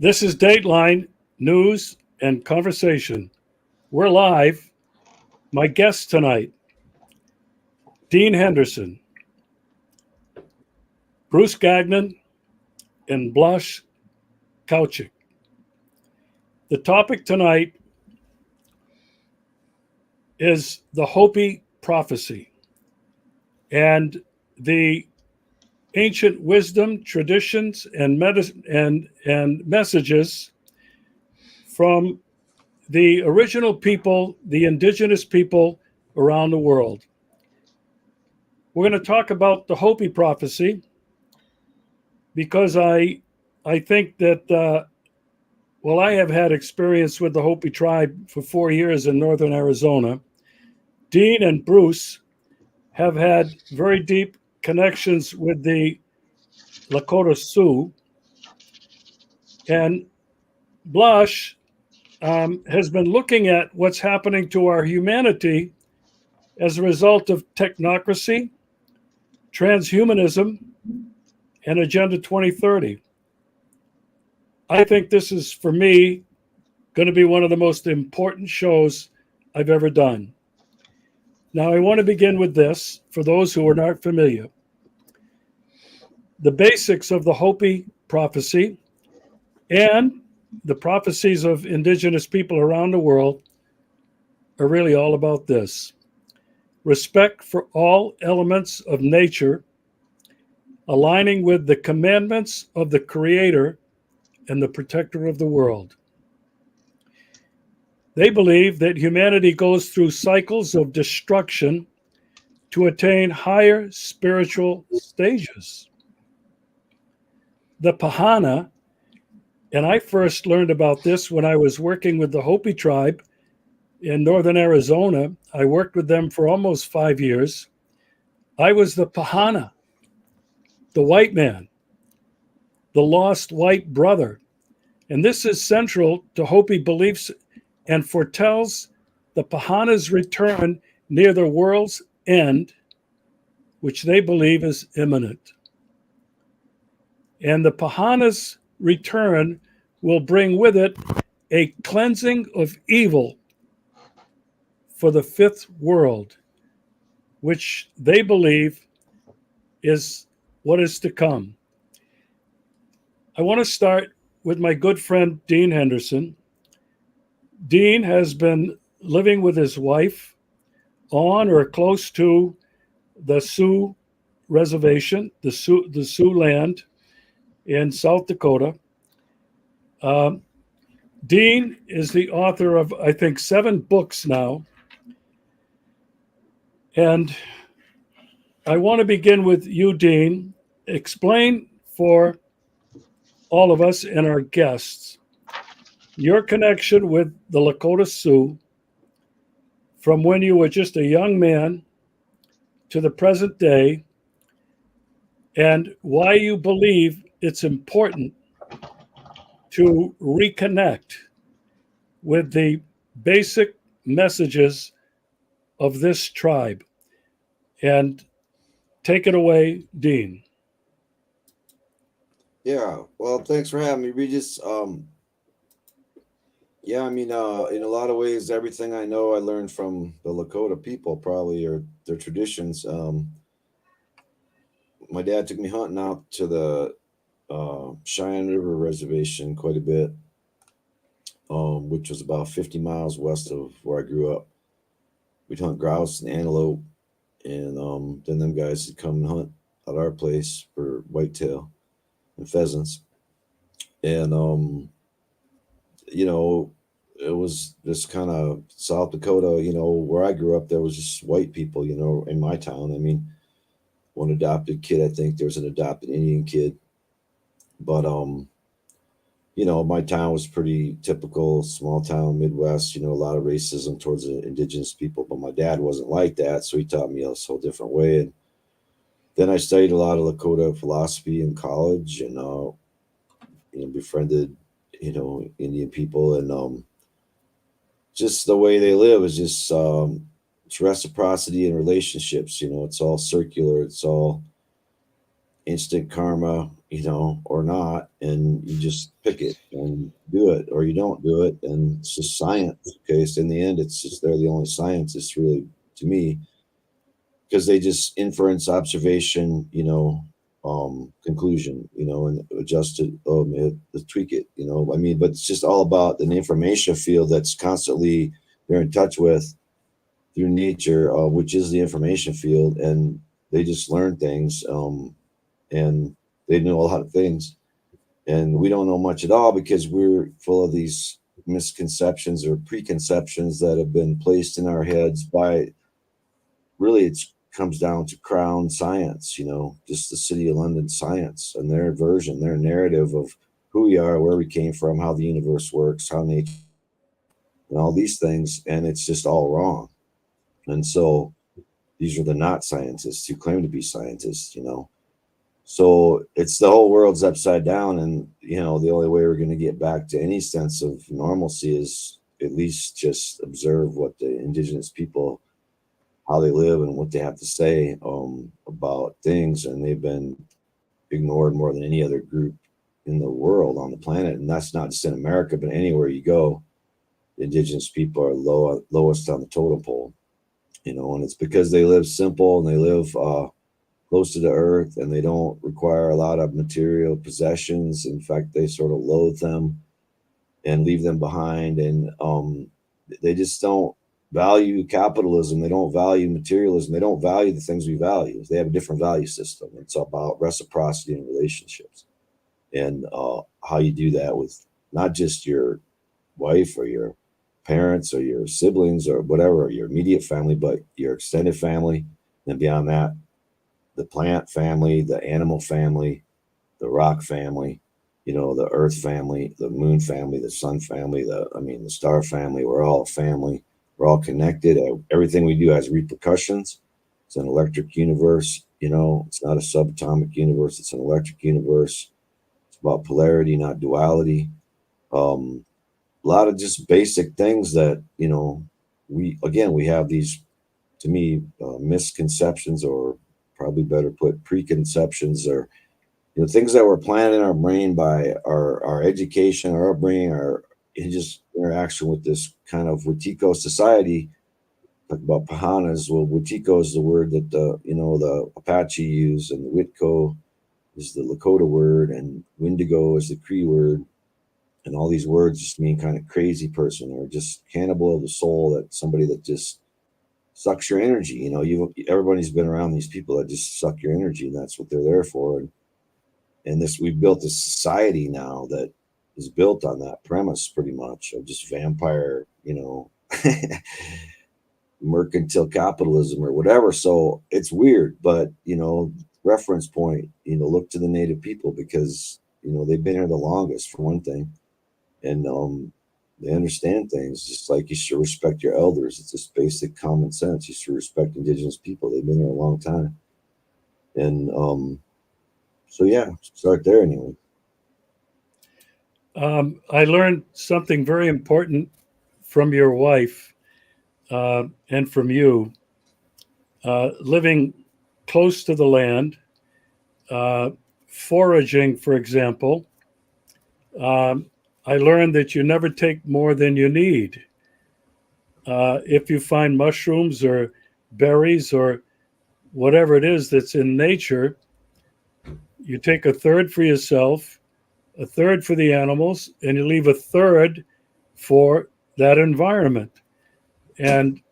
This is Dateline News and Conversation. We're live. My guests tonight, Dean Henderson, Bruce Gagnon, and Blaz Kavcic. The topic tonight is the Hopi prophecy and the ancient wisdom, traditions, and messages from the original people, the indigenous people around the world. We're going to talk about the Hopi prophecy because I think that, I have had experience with the Hopi tribe for 4 years in northern Arizona. Dean and Bruce have had very deep connections with the Lakota Sioux, and Blaz has been looking at what's happening to our humanity as a result of technocracy, transhumanism, and Agenda 2030. I think this is, for me, going to be one of the most important shows I've ever done. Now, I want to begin with this, for those who are not familiar. The basics of the Hopi prophecy and the prophecies of indigenous people around the world are really all about this: respect for all elements of nature, aligning with the commandments of the Creator and the Protector of the world. They believe that humanity goes through cycles of destruction to attain higher spiritual stages. The Pahana, and I first learned about this when I was working with the Hopi tribe in northern Arizona. I worked with them for almost 5 years. I was the Pahana, the white man, the lost white brother. And this is central to Hopi beliefs and foretells the Pahana's return near the world's end, which they believe is imminent. And the Pahana's return will bring with it a cleansing of evil for the fifth world, which they believe is what is to come. I want to start with my good friend, Dean Henderson. Dean has been living with his wife on or close to the Sioux reservation, the Sioux land in South Dakota. Dean is the author of, I think, 7 books now. And I want to begin with you, Dean. Explain for all of us and our guests your connection with the Lakota Sioux from when you were just a young man to the present day, and why you believe it's important to reconnect with the basic messages of this tribe. And take it away, Dean. Yeah, well, thanks for having me, Regis. In a lot of ways, everything I know I learned from the Lakota people, probably, or their traditions. My dad took me hunting out to the Cheyenne River Reservation quite a bit, which was about 50 miles west of where I grew up. We'd hunt grouse and antelope, and then them guys would come and hunt at our place for whitetail and pheasants. And it was just kind of South Dakota, where I grew up. There was just white people, in my town. I mean, one adopted kid, I think there's an adopted Indian kid, but my town was pretty typical small town Midwest. A lot of racism towards the indigenous people, but my dad wasn't like that, so he taught me a whole different way. And then I studied a lot of Lakota philosophy in college, and befriended Indian people, and just the way they live is just it's reciprocity in relationships. It's all circular. It's all instant karma, or not, and you just pick it and do it, or you don't do it, and it's just science. Okay, so in the end, it's just they're the only science. It's really, to me, because they just inference, observation, conclusion, and adjust it, tweak it, I mean, but it's just all about an information field that's constantly they're in touch with through nature, which is the information field, and they just learn things, and they know a lot of things, and we don't know much at all because we're full of these misconceptions or preconceptions that have been placed in our heads by really it comes down to crown science, just the city of London science and their version, their narrative of who we are, where we came from, how the universe works, how nature, and all these things, and it's just all wrong. And so these are the not scientists who claim to be scientists. So it's the whole world's upside down, and the only way we're going to get back to any sense of normalcy is at least just observe what the indigenous people, how they live and what they have to say about things, and they've been ignored more than any other group in the world on the planet, and that's not just in America, but anywhere you go, the indigenous people are lowest on the totem pole, and it's because they live simple and they live close to the earth, and they don't require a lot of material possessions. In fact, they sort of loathe them and leave them behind, and they just don't value capitalism. They don't value materialism. They don't value the things we value. They have a different value system. It's about reciprocity in relationships, and how you do that with not just your wife or your parents or your siblings or whatever, your immediate family, but your extended family, and beyond that, the plant family, the animal family, the rock family, the earth family, the moon family, the sun family, the star family. We're all a family. We're all connected. Everything we do has repercussions. It's an electric universe. It's not a subatomic universe. It's an electric universe. It's about polarity, not duality. A lot of just basic things that, we have these, to me, misconceptions, or probably better put, preconceptions, or things that were planted in our brain by our education, our upbringing, our just interaction with this kind of Wetiko society. Talk about Pahanas. Well, Wetiko is the word that the Apache use, and the Witko is the Lakota word, and Wendigo is the Cree word, and all these words just mean kind of crazy person, or just cannibal of the soul, that somebody that just sucks your energy. Everybody's been around these people that just suck your energy, and that's what they're there for. And we've built a society now that is built on that premise, pretty much, of just vampire, mercantile capitalism or whatever. So it's weird, but reference point, look to the native people, because they've been here the longest, for one thing, and they understand things. Just like you should respect your elders. It's just basic common sense. You should respect indigenous people. They've been here a long time, and so yeah, start there anyway. I learned something very important from your wife and from you. Living close to the land, foraging, for example, I learned that you never take more than you need. If you find mushrooms or berries or whatever it is that's in nature, you take a third for yourself, a third for the animals, and you leave a third for that environment. And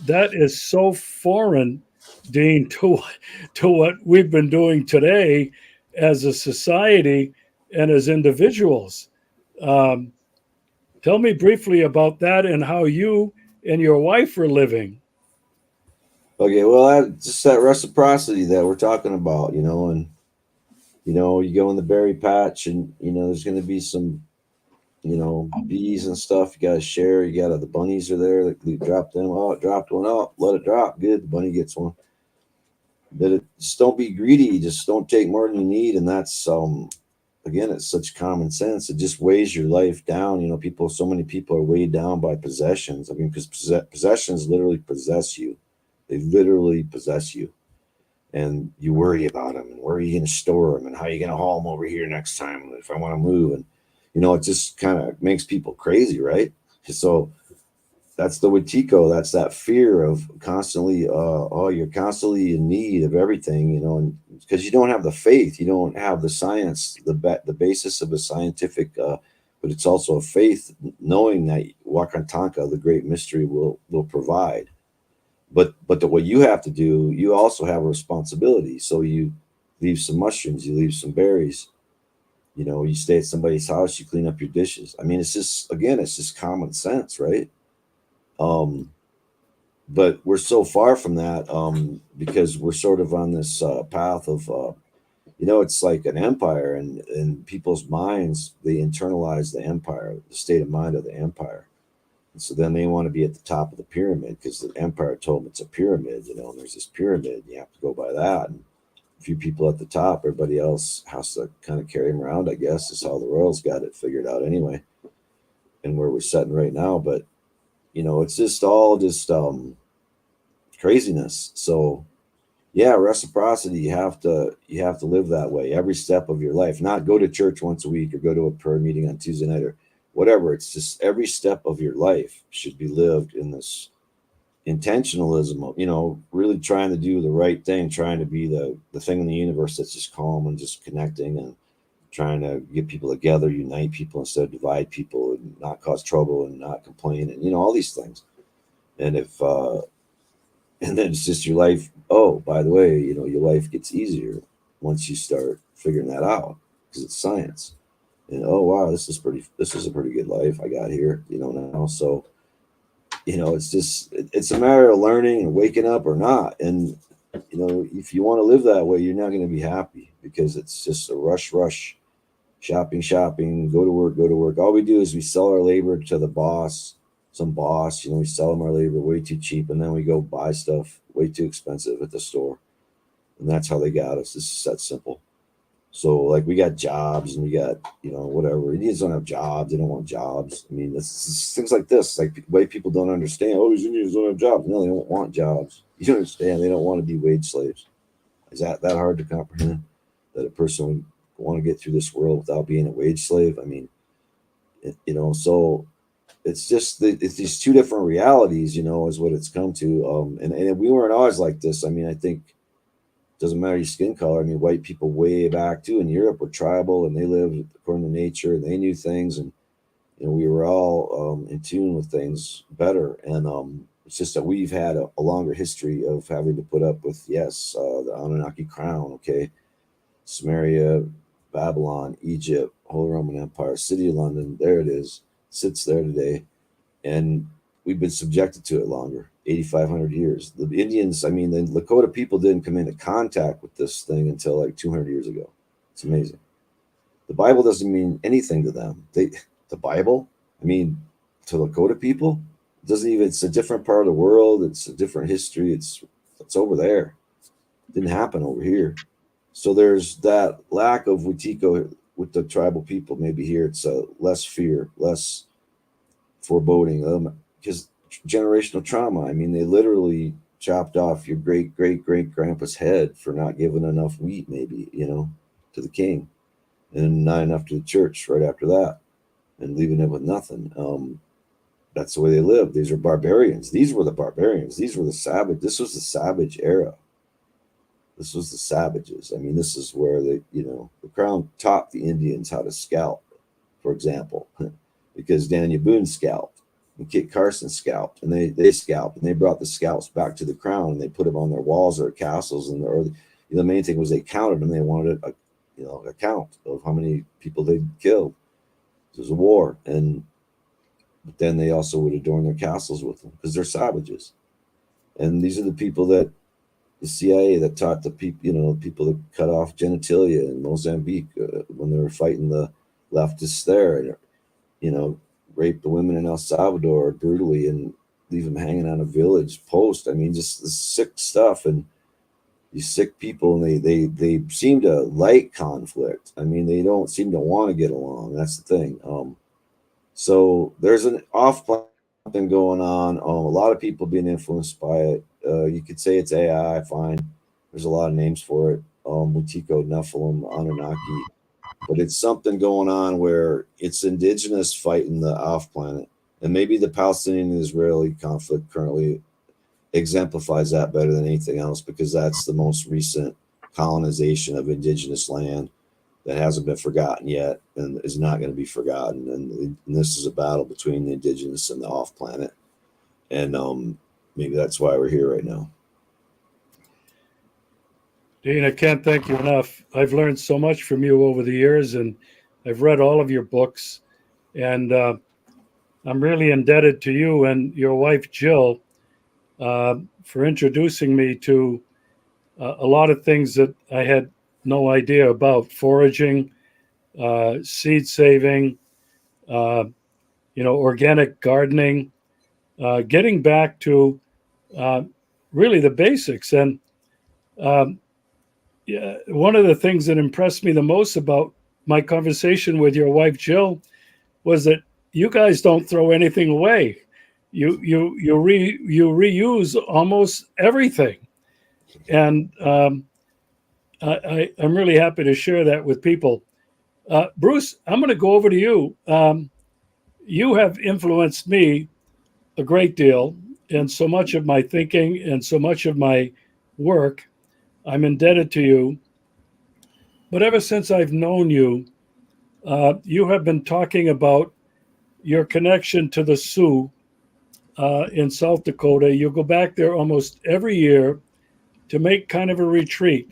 that is so foreign, Dean, to what we've been doing today as a society and as individuals. Tell me briefly about that and how you and your wife are living. Okay, well, just that reciprocity that we're talking about, and you go in the berry patch, and there's going to be some, bees and stuff. You got to share. You got to, the bunnies are there. They drop them. Oh, it dropped one up. Let it drop. Good. The bunny gets one. But just don't be greedy. Just don't take more than you need. And that's again, it's such common sense. It just weighs your life down. So many people are weighed down by possessions. I mean, because possessions literally possess you. They literally possess you. and you worry about them and where are you going to store them and how are you going to haul them over here next time if I want to move. And it just kind of makes people crazy, right? So that's the Wetiko. That's that fear of constantly, you're constantly in need of everything, and because you don't have the faith, you don't have the science, the basis of a scientific, but it's also a faith, knowing that Wakantanka, the great mystery, will provide. But what you have to do, you also have a responsibility. So you leave some mushrooms, you leave some berries. You stay at somebody's house, you clean up your dishes. I mean, it's just common sense, right? Um, but we're so far from that, because we're sort of on this path of it's like an empire, and in people's minds they internalize the empire, the state of mind of the empire, and so then they want to be at the top of the pyramid because the empire told them it's a pyramid, and there's this pyramid, you have to go by that, and a few people at the top, everybody else has to kind of carry them around, I guess is how the royals got it figured out anyway, and where we're sitting right now. But it's just all just craziness. So yeah, reciprocity. You have to live that way every step of your life. Not go to church once a week or go to a prayer meeting on Tuesday night or whatever. It's just every step of your life should be lived in this intentionalism of, really trying to do the right thing, trying to be the thing in the universe that's just calm and just connecting and trying to get people together, unite people instead of divide people, and not cause trouble and not complain, and all these things. And if and then it's just your life. Oh, by the way, your life gets easier once you start figuring that out because it's science. And oh wow, this is a pretty good life I got here, now. So it's a matter of learning and waking up or not. And if you want to live that way, you're not going to be happy because it's just a rush, shopping, go to work. All we do is we sell our labor to the boss, some boss, we sell them our labor way too cheap, and then we go buy stuff way too expensive at the store. And that's how they got us. This is that simple. So like we got jobs and we got, whatever. Indians don't have jobs. They don't want jobs. I mean, this things like this, like the way people don't understand. Oh, these Indians don't have jobs. No, they don't want jobs. You don't understand. They don't want to be wage slaves. Is that hard to comprehend? That a person would want to get through this world without being a wage slave? I mean, so it's just it's these two different realities, is what it's come to. And we weren't always like this. I mean, I think it doesn't matter your skin color. I mean, white people way back too in Europe were tribal and they lived according to nature and they knew things, and we were all in tune with things better. And it's just that we've had a longer history of having to put up with, yes, the Anunnaki crown, okay, Sumeria, Babylon, Egypt, Holy Roman Empire, City of London, there it is, sits there today. And we've been subjected to it longer, 8,500 years. The Indians, I mean, the Lakota people didn't come into contact with this thing until like 200 years ago. It's amazing. The Bible doesn't mean anything to them. The Bible, I mean, to Lakota people, it doesn't even, it's a different part of the world. It's a different history. It's over there. It didn't happen over here. So there's that lack of Wetiko with the tribal people. Maybe here it's less fear, less foreboding, because generational trauma. I mean, they literally chopped off your great grandpa's head for not giving enough wheat, maybe, to the king, and not enough to the church right after that, and leaving it with nothing. That's the way they lived. These are barbarians. These were the barbarians. These were the savage. This was the savage era. This was the savages. I mean, this is where the crown taught the Indians how to scalp, for example, because Daniel Boone scalped and Kit Carson scalped, and they scalped, and they brought the scalps back to the crown, and they put them on their walls or castles, and the main thing was they counted them. They wanted a count of how many people they'd killed. It was a war, but then they also would adorn their castles with them because they're savages, and these are the people that the CIA that taught the people, people that cut off genitalia in Mozambique when they were fighting the leftists there, and rape the women in El Salvador brutally and leave them hanging on a village post. I mean, just the sick stuff, and these sick people, and they seem to like conflict. I mean, they don't seem to want to get along. That's the thing. So there's an off-planet thing going on. A lot of people being influenced by it. You could say it's AI, fine. There's a lot of names for it. Mutiko, Nephilim, Anunnaki. But it's something going on where it's indigenous fighting the off planet. And maybe the Palestinian-Israeli conflict currently exemplifies that better than anything else, because that's the most recent colonization of indigenous land that hasn't been forgotten yet and is not going to be forgotten. And this is a battle between the indigenous and the off planet. And maybe that's why we're here right now. Dean, I can't thank you enough. I've learned so much from you over the years, and I've read all of your books. And I'm really indebted to you and your wife, Jill, for introducing me to a lot of things that I had no idea about: foraging, seed saving, organic gardening, getting back to really the basics. And one of the things that impressed me the most about my conversation with your wife, Jill, was that you guys don't throw anything away. You reuse almost everything. And I'm really happy to share that with people. Bruce, I'm going to go over to you. You have influenced me a great deal in so much of my thinking and so much of my work. I'm indebted to you. But ever since I've known you, you have been talking about your connection to the Sioux in South Dakota. You go back there almost every year to make kind of a retreat.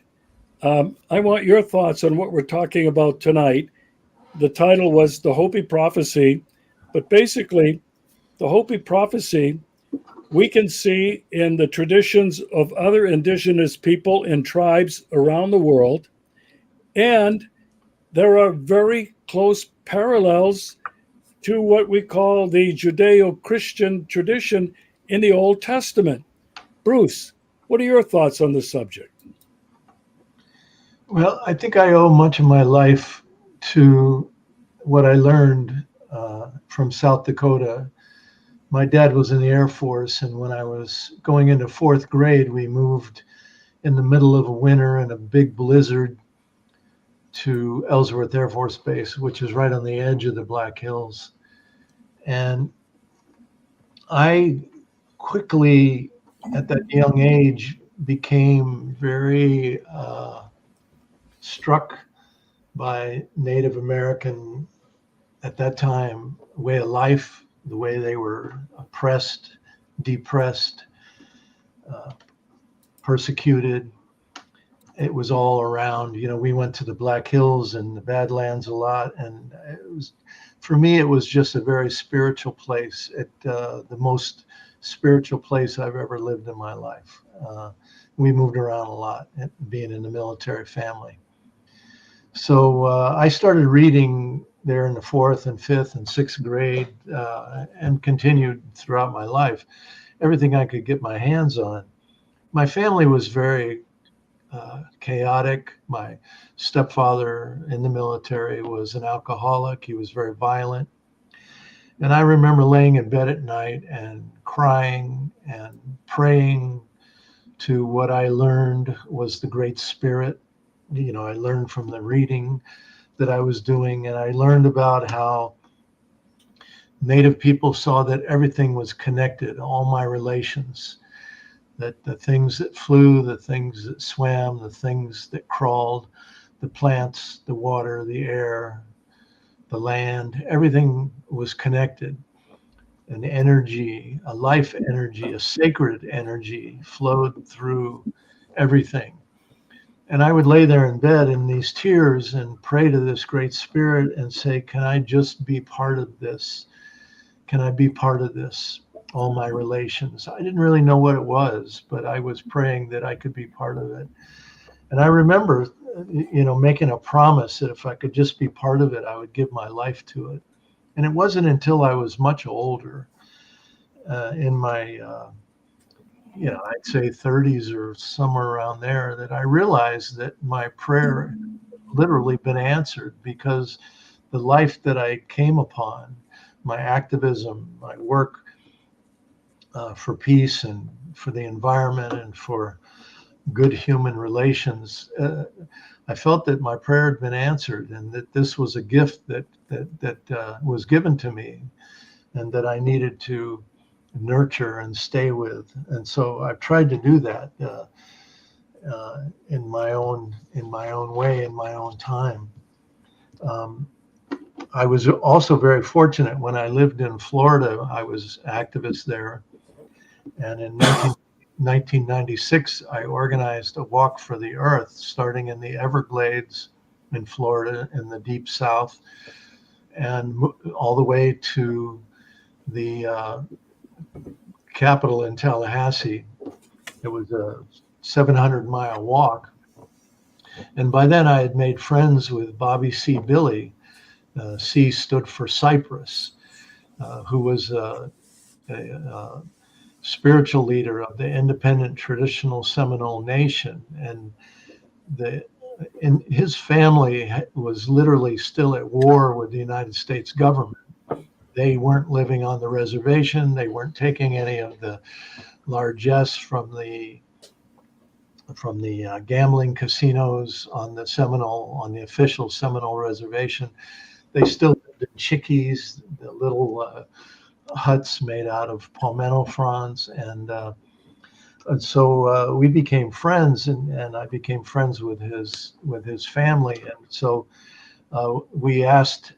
I want your thoughts on what we're talking about tonight. The title was The Hopi Prophecy, but basically, the Hopi Prophecy we can see in the traditions of other indigenous people and tribes around the world. And there are very close parallels to what we call the Judeo-Christian tradition in the Old Testament. Bruce, what are your thoughts on the subject? Well, I think I owe much of my life to what I learned from South Dakota. My dad was in the Air Force, and when I was going into fourth grade, we moved in the middle of a winter in a big blizzard to Ellsworth Air Force Base, which is right on the edge of the Black Hills. And I quickly, at that young age, became very struck by Native American, at that time, way of life, the way they were oppressed, depressed, persecuted. It was all around. We went to the Black Hills and the Badlands a lot, and for me, it was just a very spiritual place. The most spiritual place I've ever lived in my life. We moved around a lot, being in the military family. So I started reading there in the fourth and fifth and sixth grade, and continued throughout my life, everything I could get my hands on. My family was very chaotic. My stepfather in the military was an alcoholic. He was very violent. And I remember laying in bed at night and crying and praying to what I learned was the Great Spirit. I learned from the reading that I was doing, and I learned about how Native people saw that everything was connected, all my relations, that the things that flew, the things that swam, the things that crawled, the plants, the water, the air, the land, everything was connected. An energy, a life energy, a sacred energy flowed through everything. And I would lay there in bed in these tears and pray to this Great Spirit and say, can I just be part of this? Can I be part of this? All my relations. I didn't really know what it was, but I was praying that I could be part of it. And I remember, making a promise that if I could just be part of it, I would give my life to it. And it wasn't until I was much older, in my I'd say 30s or somewhere around there, that I realized that my prayer literally been answered, because the life that I came upon, my activism, my work for peace and for the environment and for good human relations. I felt that my prayer had been answered, and that this was a gift that was given to me, and that I needed to nurture and stay with. And so I've tried to do that in my own way, in my own time. I was also very fortunate when I lived in Florida. I was activist there, and in 1996, I organized a walk for the earth, starting in the Everglades in Florida in the deep South, and all the way to the capital in Tallahassee. It was a 700-mile walk. And by then I had made friends with Bobby C. Billy. C stood for Cypress, who was a spiritual leader of the independent traditional Seminole Nation. And his family was literally still at war with the United States government. They weren't living on the reservation. They weren't taking any of the largesse from the gambling casinos on the official Seminole reservation. They still lived in chickees, the little huts made out of palmetto fronds, and so we became friends, and I became friends with his family, and so we asked,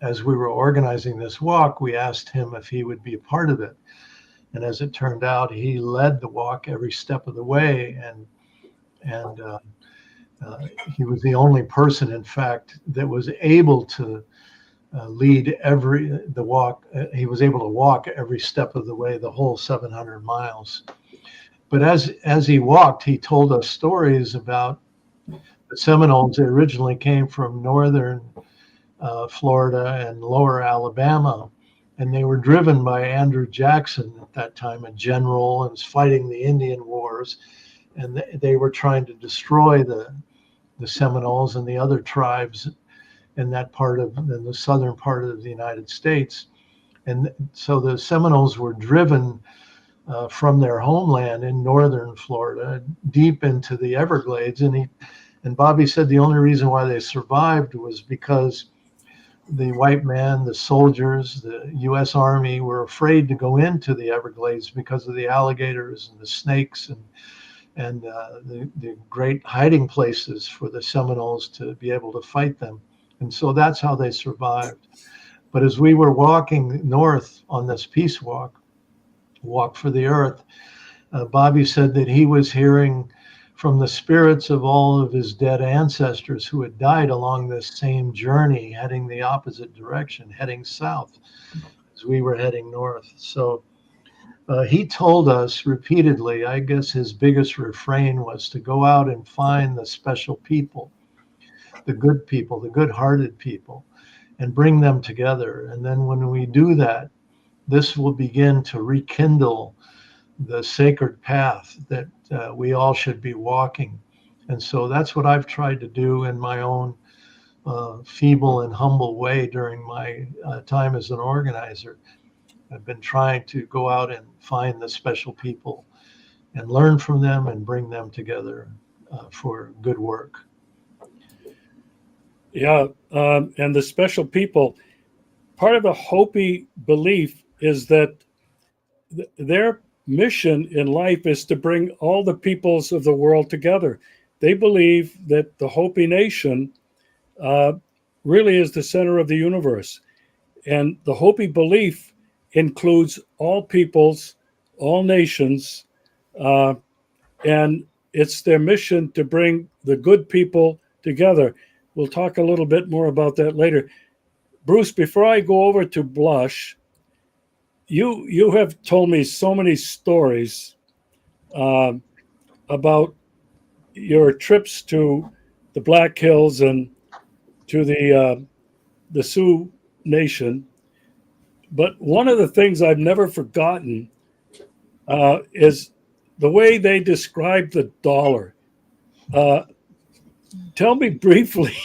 as we were organizing this walk, we asked him if he would be a part of it, and as it turned out, he led the walk every step of the way, and he was the only person, in fact, that was able to lead the walk. He was able to walk every step of the way, the whole 700 miles. But as he walked, he told us stories about the Seminoles. They originally came from northern Florida and lower Alabama, and they were driven by Andrew Jackson at that time, a general, and was fighting the Indian Wars, and they were trying to destroy the Seminoles and the other tribes in the southern part of the United States. And so the Seminoles were driven from their homeland in northern Florida deep into the Everglades. And Bobby said the only reason why they survived was because the white man, the soldiers, the U.S. Army were afraid to go into the Everglades because of the alligators and the snakes and the great hiding places for the Seminoles to be able to fight them. And so that's how they survived. But as we were walking north on this peace walk for the earth, Bobby said that he was hearing from the spirits of all of his dead ancestors who had died along this same journey, heading the opposite direction, heading south as we were heading north. So he told us repeatedly, I guess his biggest refrain was to go out and find the special people, the good people, the good-hearted people, and bring them together. And then when we do that, this will begin to rekindle the sacred path that we all should be walking. And so that's what I've tried to do in my own feeble and humble way during my time as an organizer. I've been trying to go out and find the special people and learn from them and bring them together for good work. Yeah, and the special people, part of the Hopi belief is that their mission in life is to bring all the peoples of the world together. They believe that the Hopi nation really is the center of the universe. And the Hopi belief includes all peoples, all nations, and it's their mission to bring the good people together. We'll talk a little bit more about that later. Bruce, before I go over to Blush, you have told me so many stories about your trips to the Black Hills and to the Sioux Nation. But one of the things I've never forgotten is the way they describe the dollar. Tell me briefly.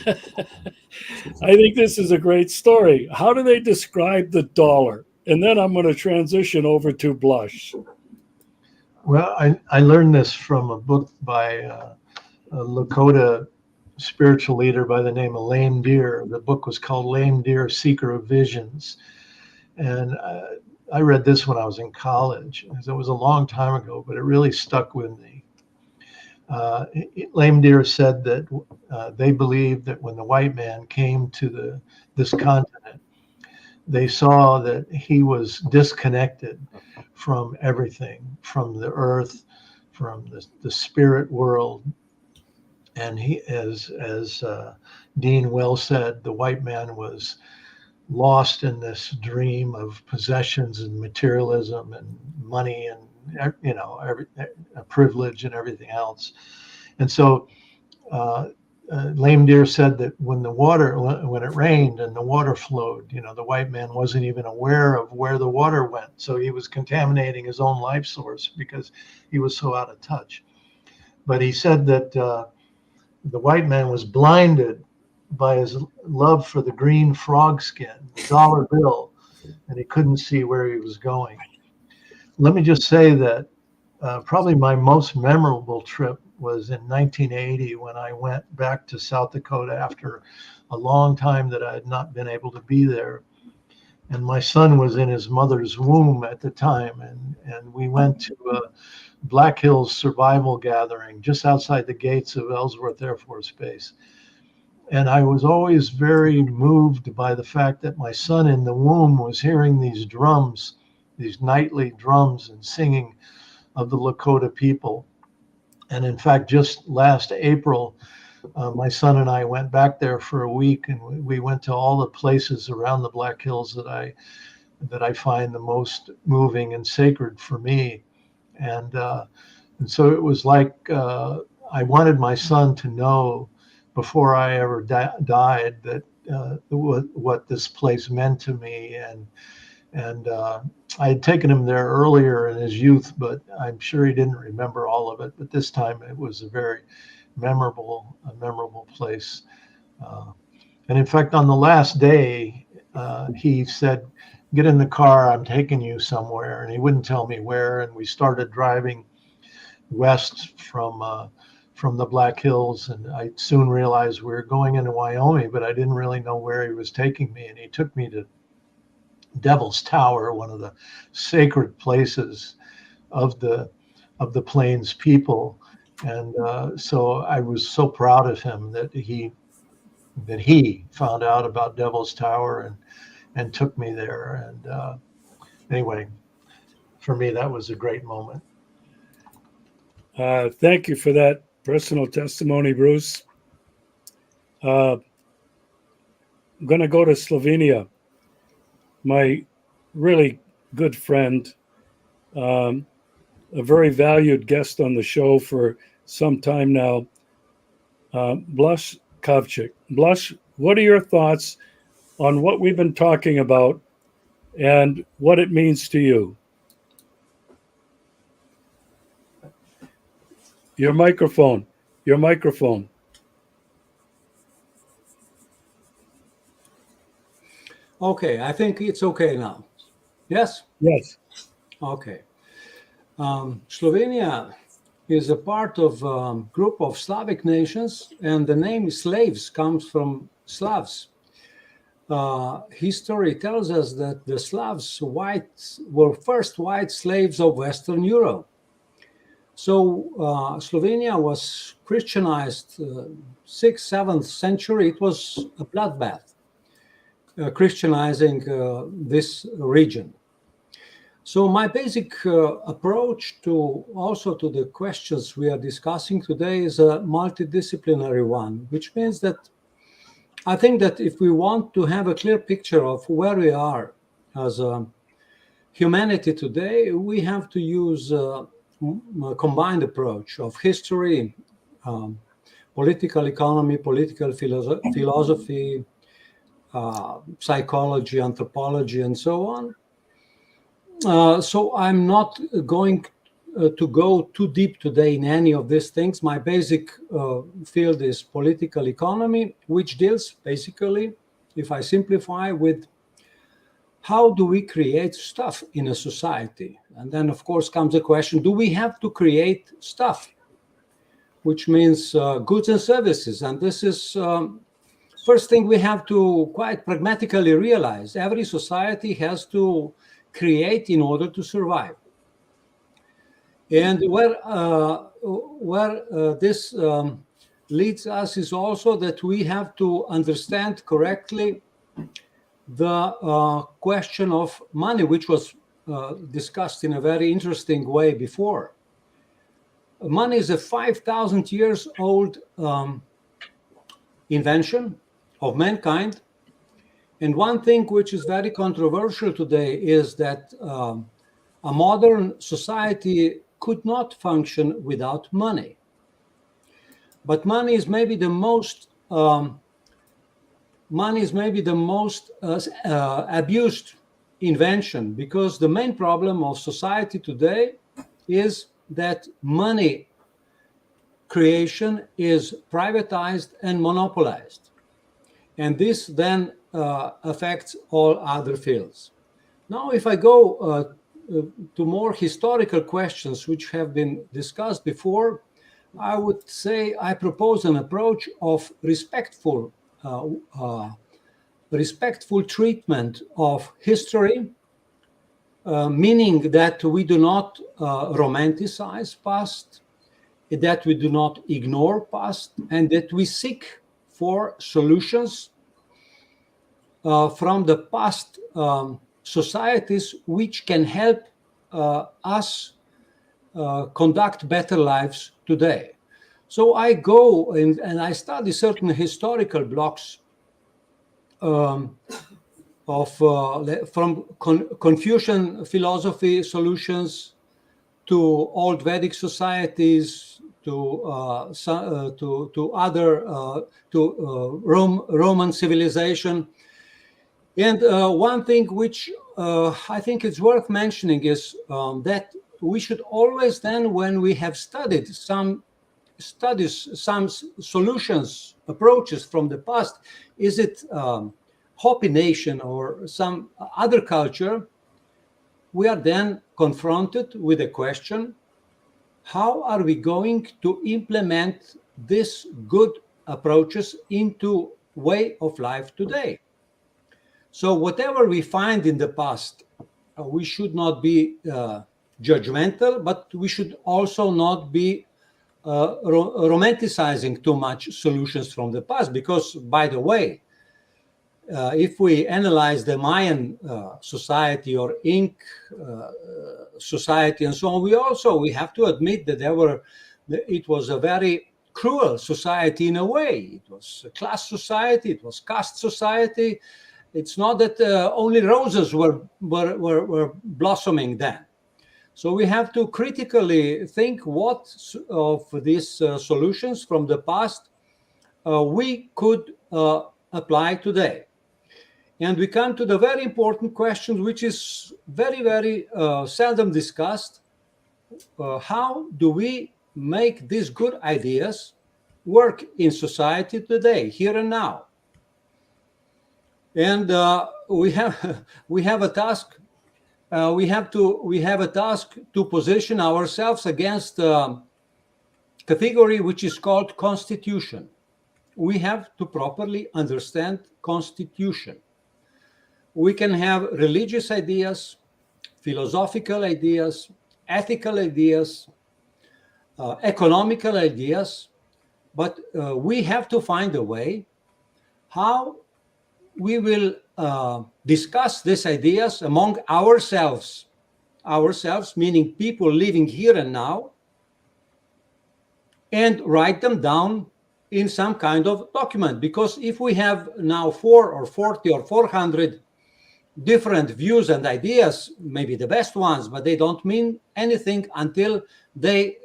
I think this is a great story. How do they describe the dollar? And then I'm going to transition over to Blush. Well, I learned this from a book by a Lakota spiritual leader by the name of Lame Deer. The book was called Lame Deer, Seeker of Visions. And I read this when I was in college. It was a long time ago, but it really stuck with me. Lame Deer said that they believed that when the white man came to this continent, they saw that he was disconnected from everything, from the earth, from the spirit world. And he, as Dean well said, the white man was lost in this dream of possessions and materialism and money and privilege and everything else. And so Lame Deer said that when it rained and the water flowed, the white man wasn't even aware of where the water went. So he was contaminating his own life source because he was so out of touch. But he said that the white man was blinded by his love for the green frog skin, the dollar bill, and he couldn't see where he was going. Let me just say that probably my most memorable trip was in 1980 when I went back to South Dakota after a long time that I had not been able to be there. And my son was in his mother's womb at the time. And we went to a Black Hills survival gathering just outside the gates of Ellsworth Air Force Base. And I was always very moved by the fact that my son in the womb was hearing these drums, these nightly drums and singing of the Lakota people. And in fact, just last April, my son and I went back there for a week, and we went to all the places around the Black Hills that I find the most moving and sacred for me. And so it was like I wanted my son to know before I ever died that what this place meant to me. And I had taken him there earlier in his youth, but I'm sure he didn't remember all of it. But this time it was a very memorable place. And in fact, on the last day, he said, "Get in the car, I'm taking you somewhere." And he wouldn't tell me where. And we started driving west from the Black Hills. And I soon realized we were going into Wyoming, but I didn't really know where he was taking me. And he took me to Devil's Tower, one of the sacred places of the Plains people. And so I was so proud of him that he found out about Devil's Tower and took me there. And anyway, for me, that was a great moment. Thank you for that personal testimony, Bruce. I'm going to go to Slovenia. My really good friend, a very valued guest on the show for some time now, Blaz Kavcic. Blaz, what are your thoughts on what we've been talking about and what it means to you? Your microphone. Okay, I think it's okay now. Yes? Yes. Okay. Slovenia is a part of a group of Slavic nations, and the name slaves comes from Slavs. History tells us that the Slavs were first white slaves of Western Europe. So Slovenia was Christianized 6th, 7th century. It was a bloodbath, Christianizing this region. So my basic approach to the questions we are discussing today is a multidisciplinary one, which means that I think that if we want to have a clear picture of where we are as a humanity today, we have to use a combined approach of history, political economy, political philosophy, psychology, anthropology, and so on. So I'm not going to go too deep today in any of these things. My basic field is political economy, which deals basically, if I simplify, with how do we create stuff in a society? And then, of course, comes the question, do we have to create stuff? Which means goods and services. And this is first thing we have to quite pragmatically realize. Every society has to create in order to survive. And where this leads us is also that we have to understand correctly the question of money, which was discussed in a very interesting way before. Money is a 5,000 years old invention of mankind. And one thing which is very controversial today is that a modern society could not function without money. But money is maybe the most abused invention, because the main problem of society today is that money creation is privatized and monopolized. And this then affects all other fields. Now, if I go to more historical questions which have been discussed before, I would say I propose an approach of respectful treatment of history, meaning that we do not romanticize past, that we do not ignore past, and that we seek for solutions from the past societies which can help us conduct better lives today. So I go and I study certain historical blocks from Confucian philosophy solutions to old Vedic societies, to Roman civilization. And one thing which I think it's worth mentioning is that we should always then, when we have studied some solutions, approaches from the past, is it Hopi nation or some other culture, we are then confronted with a question: how are we going to implement these good approaches into way of life today? So whatever we find in the past, we should not be judgmental, but we should also not be romanticizing too much solutions from the past. Because, by the way, if we analyze the Mayan society or Inc society and so on, we have to admit that it was a very cruel society in a way. It was a class society, it was caste society. It's not that only roses were blossoming then. So we have to critically think what of these solutions from the past we could apply today. And we come to the very important question, which is very, very seldom discussed. How do we make these good ideas work in society today, here and now? And we have a task. We have a task to position ourselves against a category which is called constitution. We have to properly understand constitution. We can have religious ideas, philosophical ideas, ethical ideas, economical ideas, but we have to find a way how we will discuss these ideas among ourselves, meaning people living here and now, and write them down in some kind of document. Because if we have now 4 or 40 or 400 different views and ideas, maybe the best ones, but they don't mean anything until they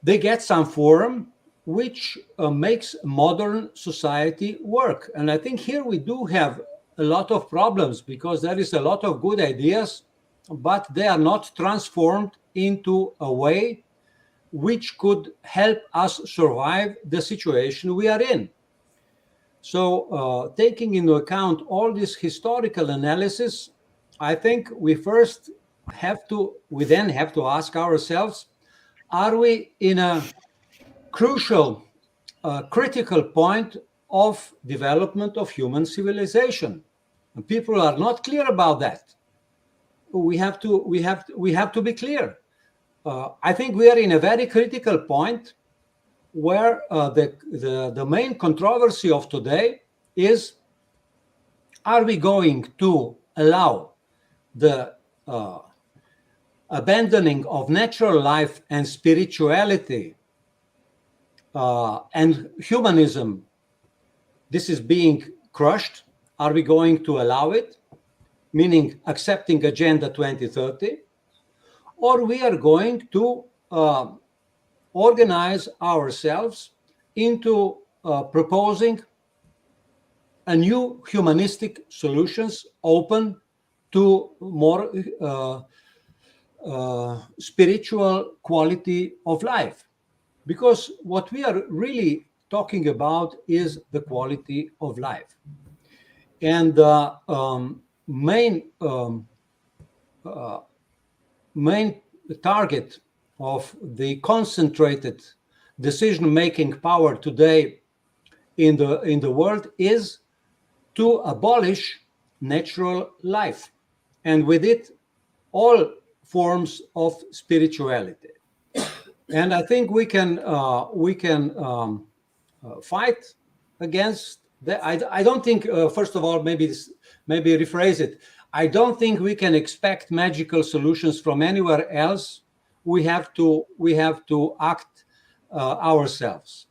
get some forum which makes modern society work. And I think here we do have a lot of problems, because there is a lot of good ideas, but they are not transformed into a way which could help us survive the situation we are in. So taking into account all this historical analysis, I think we then have to ask ourselves, are we in a crucial, critical point of development of human civilization? And people are not clear about that. We have to be clear. I think we are in a very critical point where the main controversy of today is, are we going to allow the abandoning of natural life and spirituality and humanism? This is being crushed. Are we going to allow it, meaning accepting Agenda 2030? Or we are going to organize ourselves into proposing a new humanistic solutions open to more spiritual quality of life? Because what we are really talking about is the quality of life. And the main target of the concentrated decision-making power today in the world is to abolish natural life, and with it all forms of spirituality. And I think we can fight against that. I don't think, first of all, maybe rephrase it. I don't think we can expect magical solutions from anywhere else. We have to act ourselves.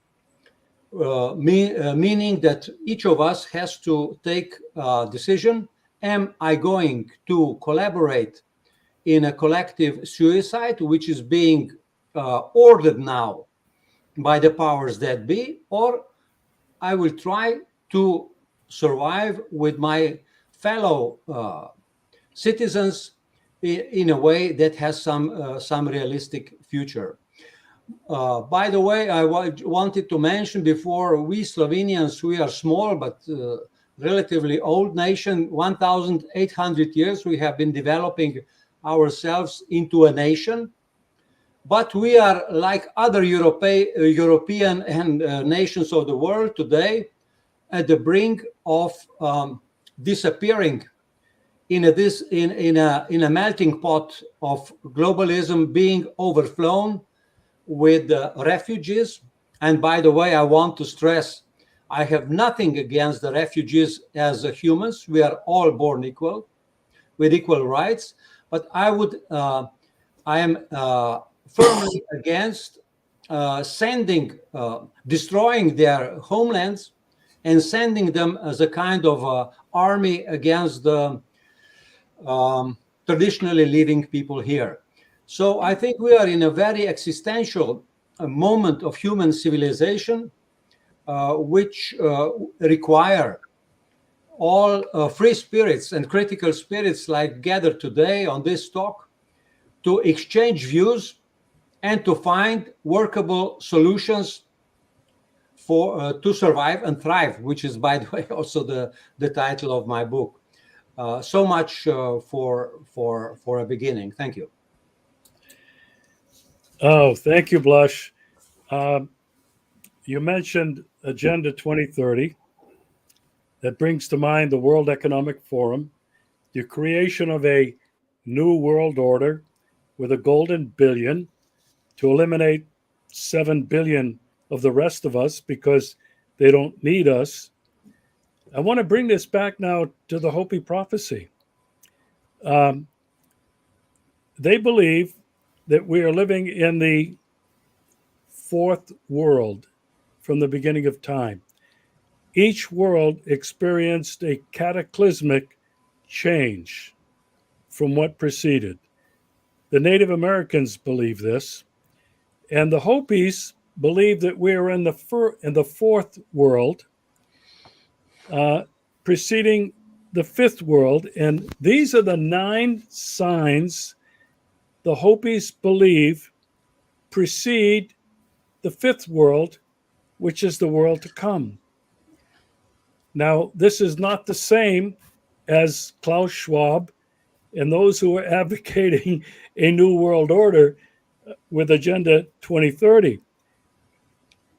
Meaning that each of us has to take a decision. Am I going to collaborate in a collective suicide, which is being ordered now by the powers that be, or I will try to survive with my fellow citizens in a way that has some realistic future. By the way, I wanted to mention before, we Slovenians, we are small but relatively old nation. 1,800 years we have been developing ourselves into a nation, but we are like other European and nations of the world today at the brink of disappearing in a melting pot of globalism, being overflown with refugees. And by the way, I want to stress, I have nothing against the refugees as humans. We are all born equal, with equal rights. But I am firmly against destroying their homelands and sending them as a kind of army against the traditionally living people here. So I think we are in a very existential moment of human civilization, which require all free spirits and critical spirits like gathered today on this talk to exchange views and to find workable solutions for to survive and thrive, which is, by the way, also the title of my book. So much for a beginning. Thank you. Oh, thank you, Blaz. You mentioned Agenda 2030. That brings to mind the World Economic Forum, the creation of a new world order with a golden billion to eliminate 7 billion of the rest of us because they don't need us. I want to bring this back now to the Hopi prophecy. They believe that we are living in the fourth world from the beginning of time. Each world experienced a cataclysmic change from what preceded. The Native Americans believe this, and the Hopis believe that we are in the fourth world, preceding the fifth world. And these are the 9 signs the Hopis believe precede the fifth world, which is the world to come. Now, this is not the same as Klaus Schwab and those who are advocating a new world order with Agenda 2030.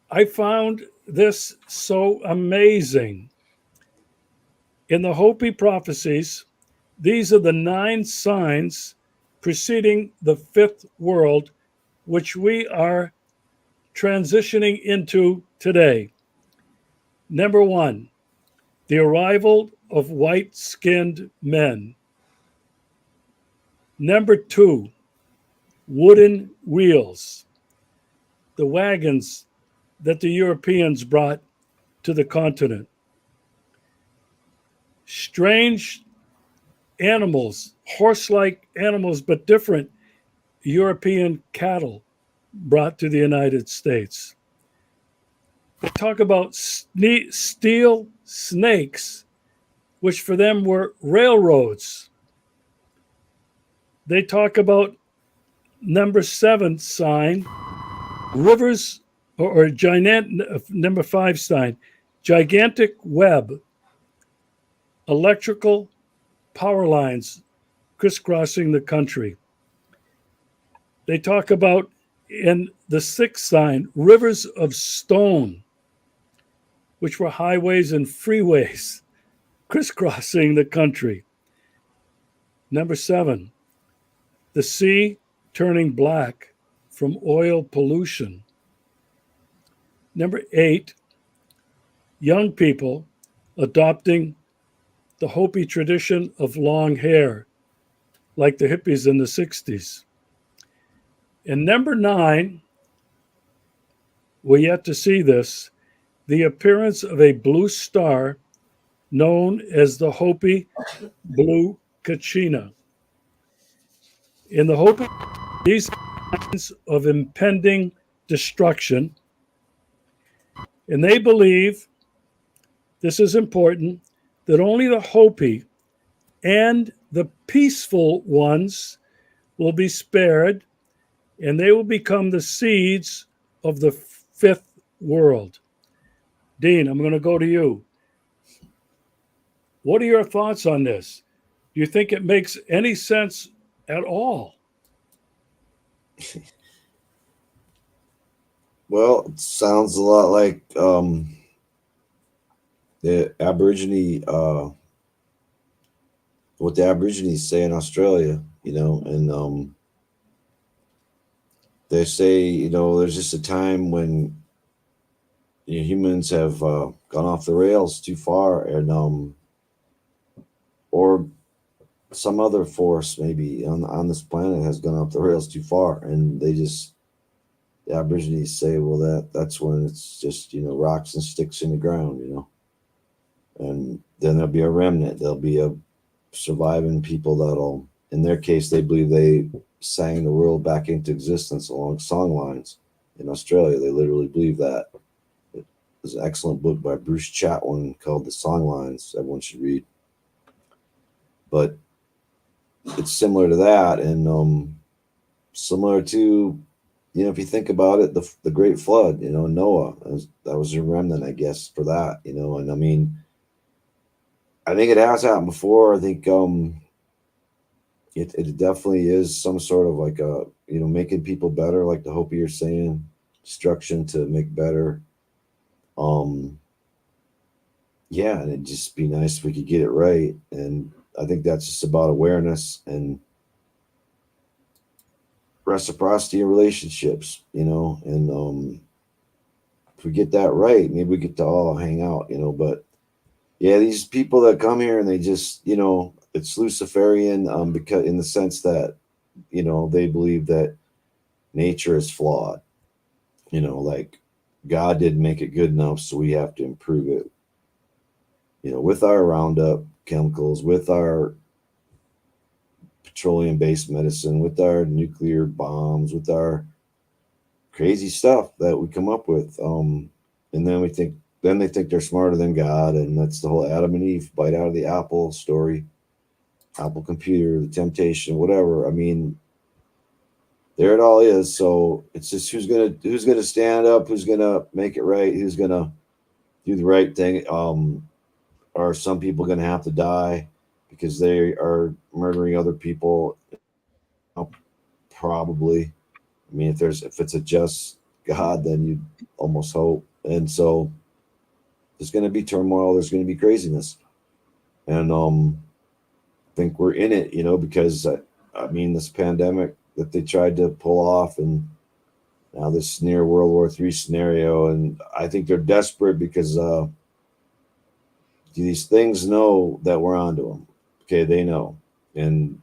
I found this so amazing. In the Hopi prophecies, these are the 9 signs preceding the 5th world, which we are transitioning into today. Number 1, the arrival of white-skinned men. Number 2, wooden wheels, the wagons that the Europeans brought to the continent. Strange animals, horse-like animals, but different European cattle brought to the United States. They talk about steel snakes, which for them were railroads. They talk about number 7 sign, rivers, or number 5 sign, gigantic web, electrical power lines crisscrossing the country. They talk about, in the 6th sign, rivers of stone, which were highways and freeways crisscrossing the country. Number 7, the sea turning black from oil pollution. Number 8, young people adopting the Hopi tradition of long hair, like the hippies in the 60s. And number 9, we're yet to see this, the appearance of a blue star known as the Hopi Blue Kachina. In the Hopi, these signs of impending destruction, and they believe, this is important, that only the Hopi and the peaceful ones will be spared, and they will become the seeds of the 5th world. Dean, I'm going to go to you. What are your thoughts on this? Do you think it makes any sense at all? Well, it sounds a lot like the Aborigine, what the Aborigines say in Australia, and they say, there's just a time when humans have gone off the rails too far, and or some other force maybe on this planet has gone off the rails too far, and the Aborigines say, well, that's when it's just rocks and sticks in the ground, and then there'll be a remnant. There'll be a surviving people that'll, in their case, they believe they sang the world back into existence along song lines. In Australia, they literally believe that. There's an excellent book by Bruce Chatwin called The Song Lines everyone should read. But it's similar to that, and similar to, if you think about it, the Great Flood, Noah, that was a remnant, I guess, for that, and I mean, I think it has happened before. I think it definitely is some sort of like a, making people better, like the Hopi are saying, destruction to make better. Yeah, and it'd just be nice if we could get it right. And I think that's just about awareness and reciprocity in relationships, and if we get that right, maybe we get to all hang out, but yeah, these people that come here and they just, it's Luciferian, because in the sense that, they believe that nature is flawed, like God didn't make it good enough, so we have to improve it, with our Roundup chemicals, with our petroleum-based medicine, with our nuclear bombs, with our crazy stuff that we come up with, and then they think they're smarter than God, and that's the whole Adam and Eve bite out of the apple story, Apple computer, the temptation, whatever. I mean, there it all is. So it's just who's gonna stand up, who's gonna make it right, who's gonna do the right thing. are some people going to have to die because they are murdering other people? Probably. I mean, if it's a just God, then you almost hope. And so there's going to be turmoil. There's going to be craziness, and I think we're in it, because I mean, this pandemic that they tried to pull off, and now this near World War III scenario, and I think they're desperate because these things know that we're onto them. Okay, they know, and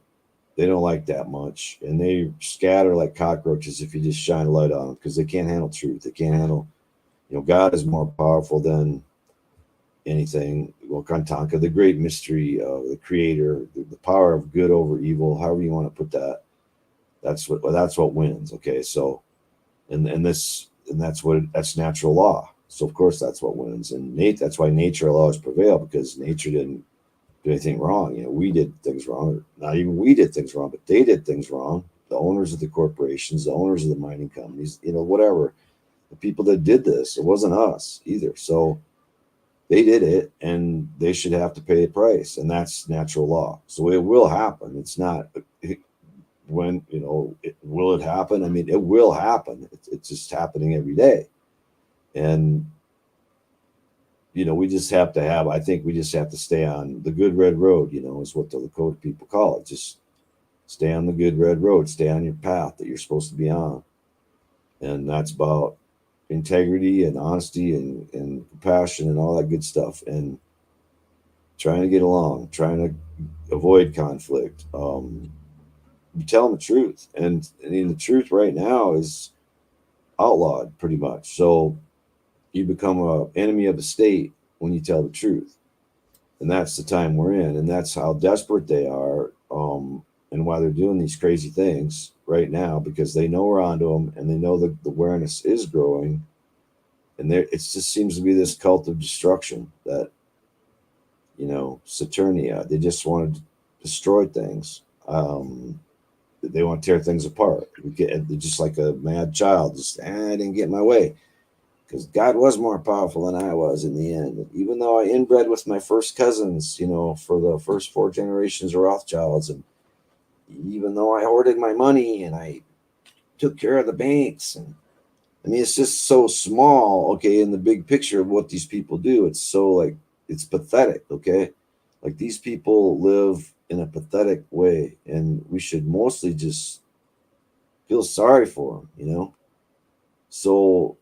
they don't like that much, and they scatter like cockroaches if you just shine a light on them, because they can't handle truth. They can't handle, God is more powerful than anything. Wakantanka, the great mystery of the Creator, the power of good over evil, however you want to put that. That's what wins. Okay, so that's natural law. So of course that's what wins, and that's why nature will always prevail, because nature didn't do anything wrong. We did things wrong. Not even we did things wrong, but they did things wrong. The owners of the corporations, the owners of the mining companies, whatever. The people that did this, it wasn't us either. So they did it, and they should have to pay a price, and that's natural law. So it will happen. It's not when, will it happen? I mean, it will happen. It's just happening every day. And we just have to I think we just have to stay on the good red road, is what the Lakota people call it. Just stay on the good red road, stay on your path that you're supposed to be on. And that's about integrity and honesty and compassion and all that good stuff, and trying to get along, trying to avoid conflict. You tell them the truth, and I mean, the truth right now is outlawed pretty much. So you become an enemy of the state when you tell the truth, and that's the time we're in, and that's how desperate they are, and why they're doing these crazy things right now, because they know we're onto them, and they know the awareness is growing, and it just seems to be this cult of destruction that, Saturnia. They just want to destroy things. They want to tear things apart. They're just like a mad child. I didn't get my way, because God was more powerful than I was in the end. Even though I inbred with my first cousins, for the first 4 generations of Rothschilds, and even though I hoarded my money and I took care of the banks, and I mean, it's just so small, okay, in the big picture of what these people do. It's so it's pathetic, okay? Like, these people live in a pathetic way, and we should mostly just feel sorry for them, So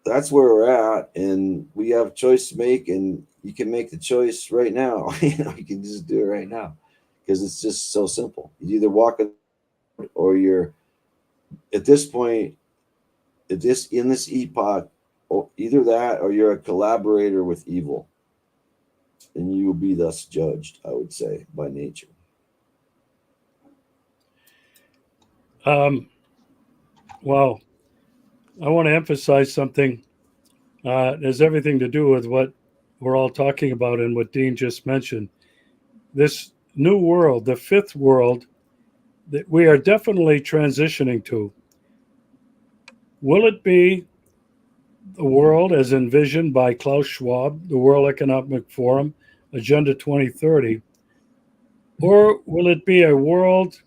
that's where we're at, and we have a choice to make, and you can make the choice right now. You can just do it right now, because it's just so simple. You either walk it, or you're, at this point, in this epoch, or either that, or you're a collaborator with evil, and you will be thus judged, I would say, by nature. Well, I want to emphasize something. It has everything to do with what we're all talking about and what Dean just mentioned. This new world, the fifth world, that we are definitely transitioning to. Will it be the world as envisioned by Klaus Schwab, the World Economic Forum, Agenda 2030, or will it be a world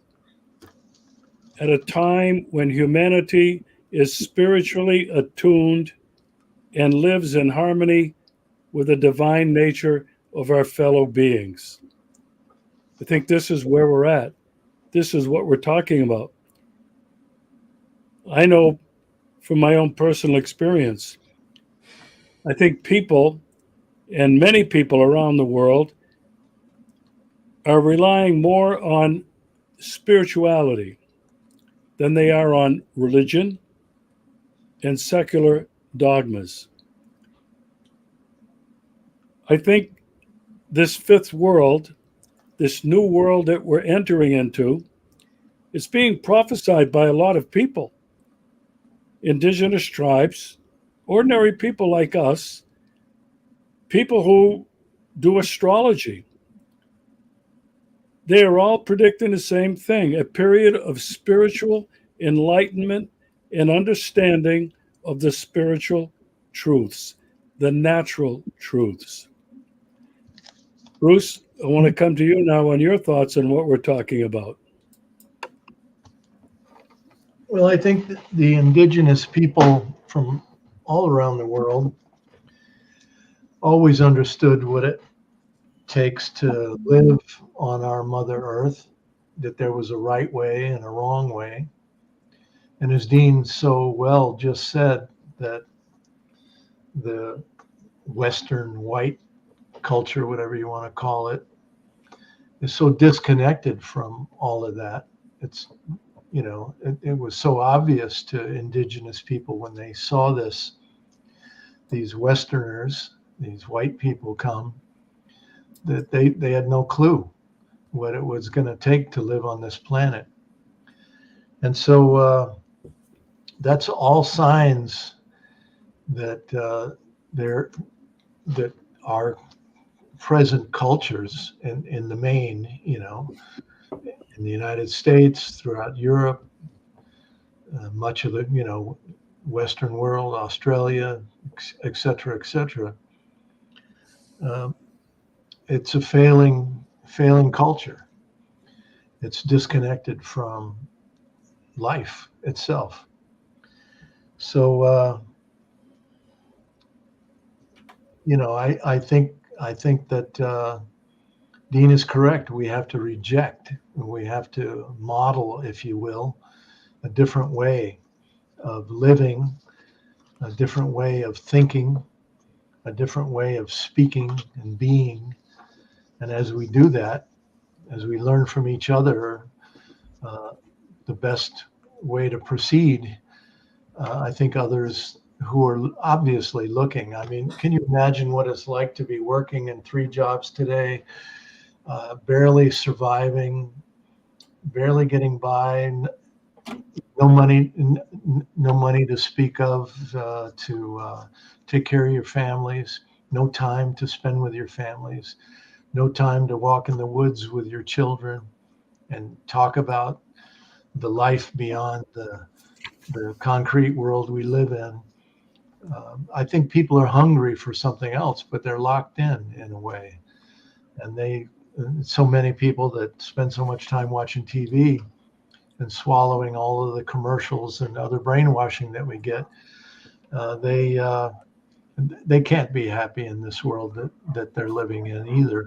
at a time when humanity is spiritually attuned and lives in harmony with the divine nature of our fellow beings? I think this is where we're at. This is what we're talking about. I know from my own personal experience, I think people, and many people around the world, are relying more on spirituality than they are on religion and secular dogmas. I think this fifth world, this new world that we're entering into, is being prophesied by a lot of people. Indigenous tribes, ordinary people like us, people who do astrology. They are all predicting the same thing, a period of spiritual enlightenment and understanding of the spiritual truths, the natural truths. Bruce, I want to come to you now on your thoughts on what we're talking about. Well, I think that the indigenous people from all around the world always understood what it takes to live on our Mother Earth, that there was a right way and a wrong way. And as Dean so well just said, that the Western white culture, whatever you want to call it, is so disconnected from all of that. It's, it was so obvious to indigenous people when they saw these Westerners, these white people come, that they had no clue what it was going to take to live on this planet. And so that's all signs that that our present cultures in the main, in the United States, throughout Europe, much of the Western world, Australia, et cetera, et cetera. It's a failing culture. It's disconnected from life itself. So I think that Dean is correct. We have to reject. We have to model, if you will, a different way of living, a different way of thinking, a different way of speaking and being. And as we do that, as we learn from each other, the best way to proceed, I think others who are obviously looking. I mean, can you imagine what it's like to be working in 3 jobs today, barely surviving, barely getting by, no money to speak of, to take care of your families, no time to spend with your families, no time to walk in the woods with your children and talk about the life beyond the concrete world we live in. I think people are hungry for something else, but they're locked in a way. And so many people that spend so much time watching TV and swallowing all of the commercials and other brainwashing that we get, they can't be happy in this world that they're living in either.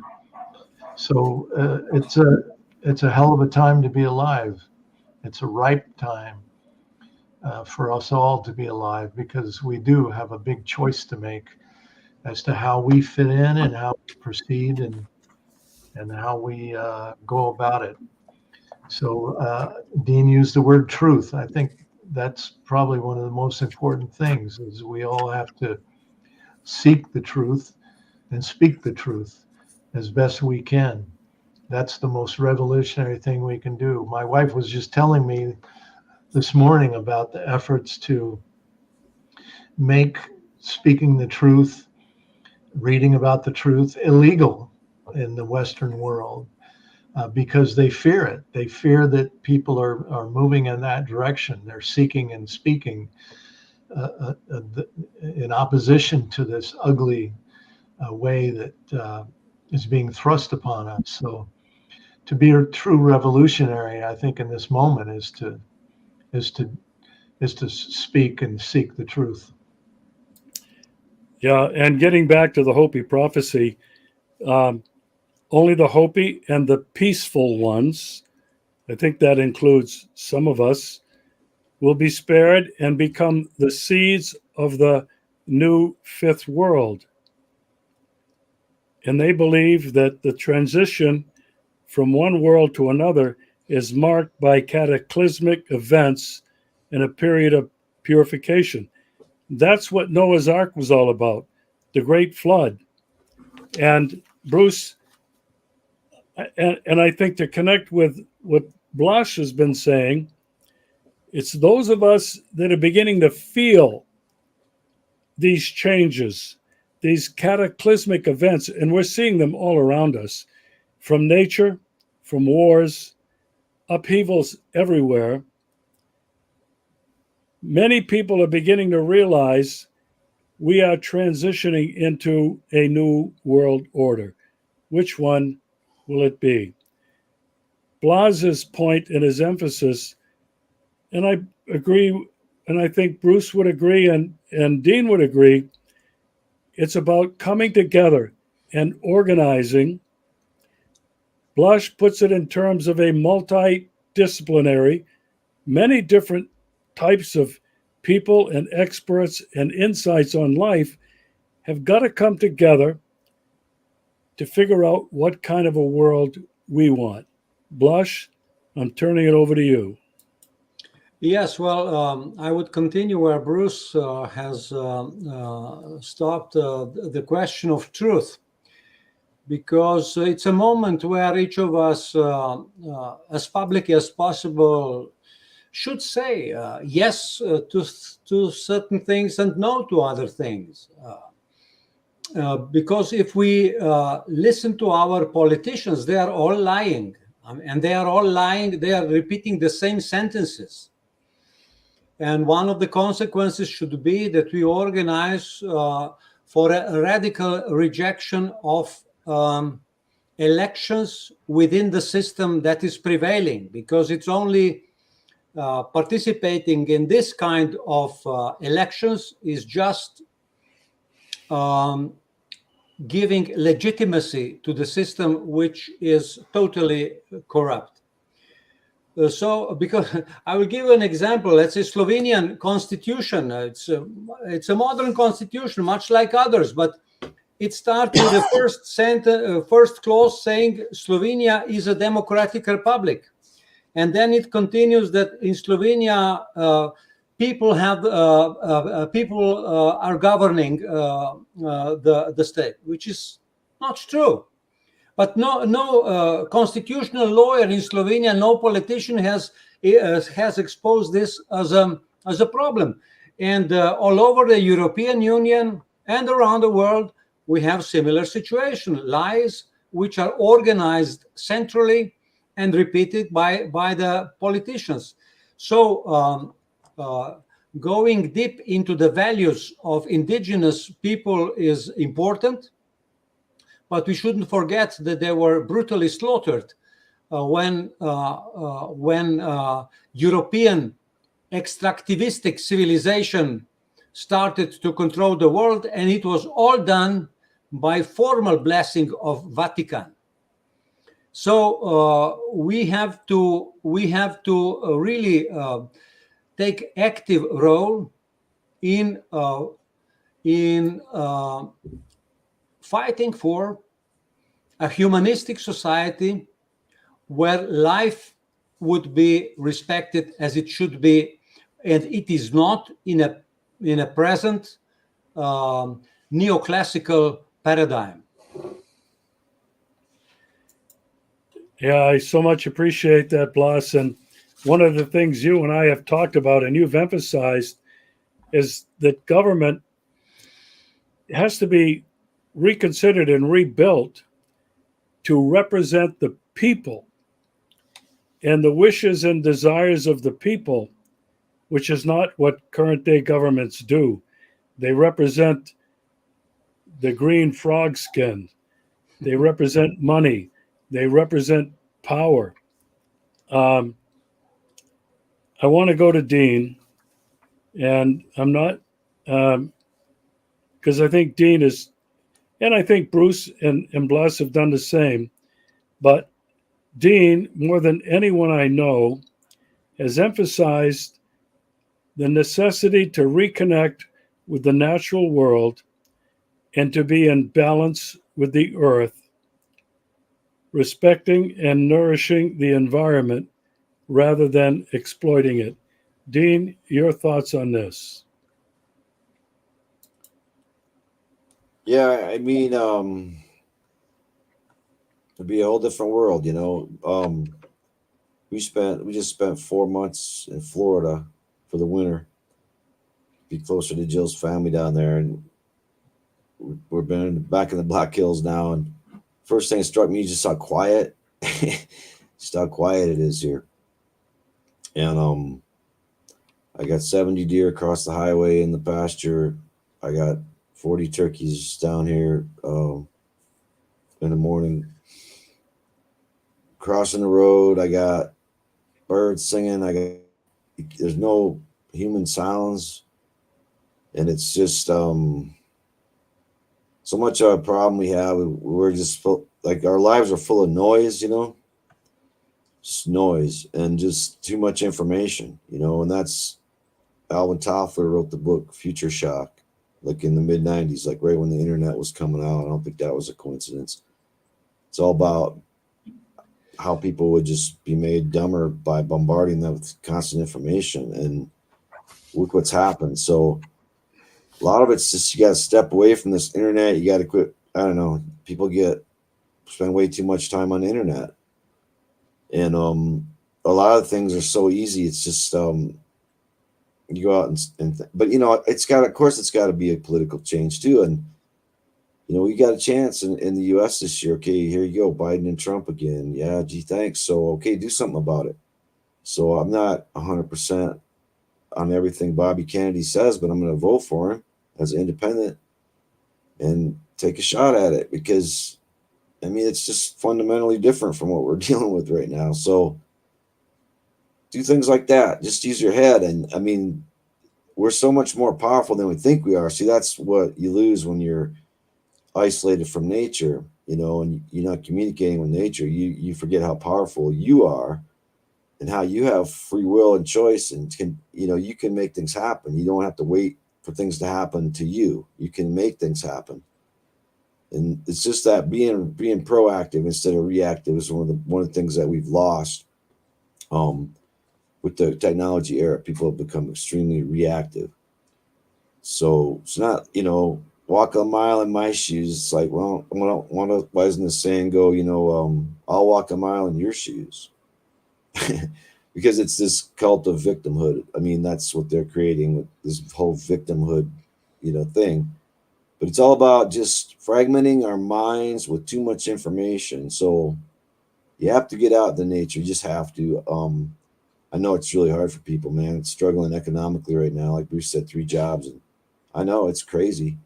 So it's a hell of a time to be alive. It's a ripe time for us all to be alive, because we do have a big choice to make as to how we fit in and how we proceed and how we go about it. So Dean used the word truth. I think that's probably one of the most important things, is we all have to seek the truth and speak the truth as best we can. That's the most revolutionary thing we can do. My wife was just telling me this morning about the efforts to make speaking the truth, reading about the truth, illegal in the Western world, because they fear it. They fear that people are moving in that direction. They're seeking and speaking in opposition to this ugly way that is being thrust upon us. So to be a true revolutionary, I think in this moment is to speak and seek the truth. Yeah, and getting back to the Hopi prophecy, only the Hopi and the peaceful ones, I think that includes some of us, will be spared and become the seeds of the new 5th world. And they believe that the transition from one world to another is marked by cataclysmic events and a period of purification. That's what Noah's Ark was all about, the great flood. And Bruce, and I think to connect with what Blaz has been saying, it's those of us that are beginning to feel these changes, these cataclysmic events, and we're seeing them all around us, from nature, from wars, upheavals everywhere. Many people are beginning to realize we are transitioning into a new world order. which one will it be? Blaz's point and his emphasis, and I agree, and I think Bruce would agree, and Dean would agree, it's about coming together and organizing. Blaz puts it in terms of a multidisciplinary, many different types of people and experts and insights on life have got to come together to figure out what kind of a world we want. Blaz, I'm turning it over to you. Yes, well, I would continue where Bruce has stopped the question of truth, because it's a moment where each of us, as publicly as possible, should say yes to certain things and no to other things. Because if we listen to our politicians, they are all lying. And they are all lying, they are repeating the same sentences. And one of the consequences should be that we organize for a radical rejection of elections within the system that is prevailing, because it's only participating in this kind of elections is just giving legitimacy to the system which is totally corrupt. So, because I will give you an example. Let's say Slovenian constitution. It's a modern constitution, much like others, but it starts with the first clause saying Slovenia is a democratic republic, and then it continues that in Slovenia people are governing the state, which is not true. But no constitutional lawyer in Slovenia, no politician has exposed this as a problem. And all over the European Union and around the world, we have similar situation, lies which are organized centrally and repeated by the politicians. So going deep into the values of indigenous people is important. But we shouldn't forget that they were brutally slaughtered when European extractivistic civilization started to control the world, and it was all done by formal blessing of Vatican. So we have to really take active role in fighting for a humanistic society where life would be respected as it should be, and it is not in a present neoclassical paradigm. Yeah, I so much appreciate that, Blaz. And one of the things you and I have talked about and you've emphasized is that government has to be reconsidered and rebuilt to represent the people and the wishes and desires of the people, which is not what current day governments do. They represent the green frog skin. They represent money. They represent power. I want to go to Dean, and I'm not, because I think Dean is, and I think Bruce and Blaz have done the same, but Dean, more than anyone I know, has emphasized the necessity to reconnect with the natural world and to be in balance with the earth, respecting and nourishing the environment rather than exploiting it. Dean, your thoughts on this? Yeah, I mean, it'd be a whole different world, you know. We just spent 4 months in Florida for the winter. Be closer to Jill's family down there, and we've been back in the Black Hills now. And first thing that struck me, just how quiet, just how quiet it is here. And I got 70 deer across the highway in the pasture. I got 40 turkeys down here. in the morning, crossing the road. I got birds singing. There's no human sounds, and it's just so much of a problem we have. We're just like our lives are full of noise, just noise and just too much information, and that's Alvin Toffler wrote the book Future Shock, like in the mid 90s, like right when the internet was coming out. I don't think that was a coincidence. It's all about how people would just be made dumber by bombarding them with constant information, and look what's happened. So a lot of it's just, you got to step away from this internet. You got to quit. I don't know. People spend way too much time on the internet, and a lot of things are so easy. It's just you go out but it's got to be a political change too. And we got a chance in the U.S. this year. Okay, here you go, Biden and Trump again. Yeah, gee, thanks. So okay, do something about it. So I'm not 100% on everything Bobby Kennedy says, but I'm going to vote for him as an independent and take a shot at it, because it's just fundamentally different from what we're dealing with right now. So do things like that. Just use your head. And we're so much more powerful than we think we are. See, that's what you lose when you're isolated from nature, and you're not communicating with nature. You forget how powerful you are and how you have free will and choice, and you can make things happen. You don't have to wait for things to happen to you. You can make things happen. And it's just that being proactive instead of reactive is one of the things that we've lost with the technology era. People have become extremely reactive. So it's not, walk a mile in my shoes. It's like, well, why doesn't the saying go, I'll walk a mile in your shoes? Because it's this cult of victimhood. That's what they're creating with this whole victimhood, thing. But it's all about just fragmenting our minds with too much information. So you have to get out in the nature. You just have to. I know it's really hard for people, man. It's struggling economically right now. Like Bruce said, 3 jobs. And I know it's crazy,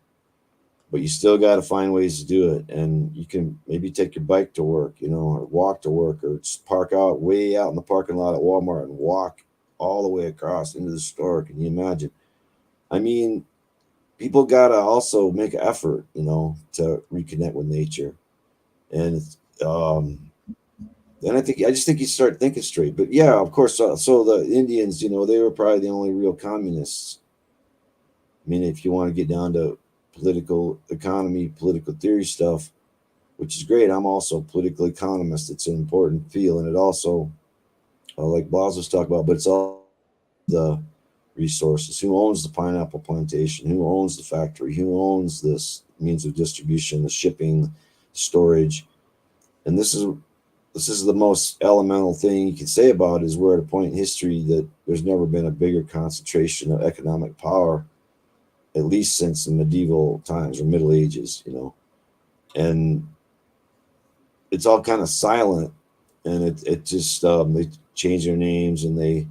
but you still got to find ways to do it. And you can maybe take your bike to work, or walk to work, or just park way out in the parking lot at Walmart and walk all the way across into the store. Can you imagine? People got to also make an effort, to reconnect with nature. And I just think you start thinking straight. But yeah, of course. So the Indians, they were probably the only real communists. If you want to get down to political economy, political theory stuff, which is great. I'm also a political economist. It's an important field. And it also, like Blaz was talking about, but it's all the resources. Who owns the pineapple plantation? Who owns the factory? Who owns this means of distribution, the shipping, storage? And this is the most elemental thing you can say about it, is we're at a point in history that there's never been a bigger concentration of economic power, at least since the medieval times or Middle Ages, and it's all kind of silent, and it just they change their names and they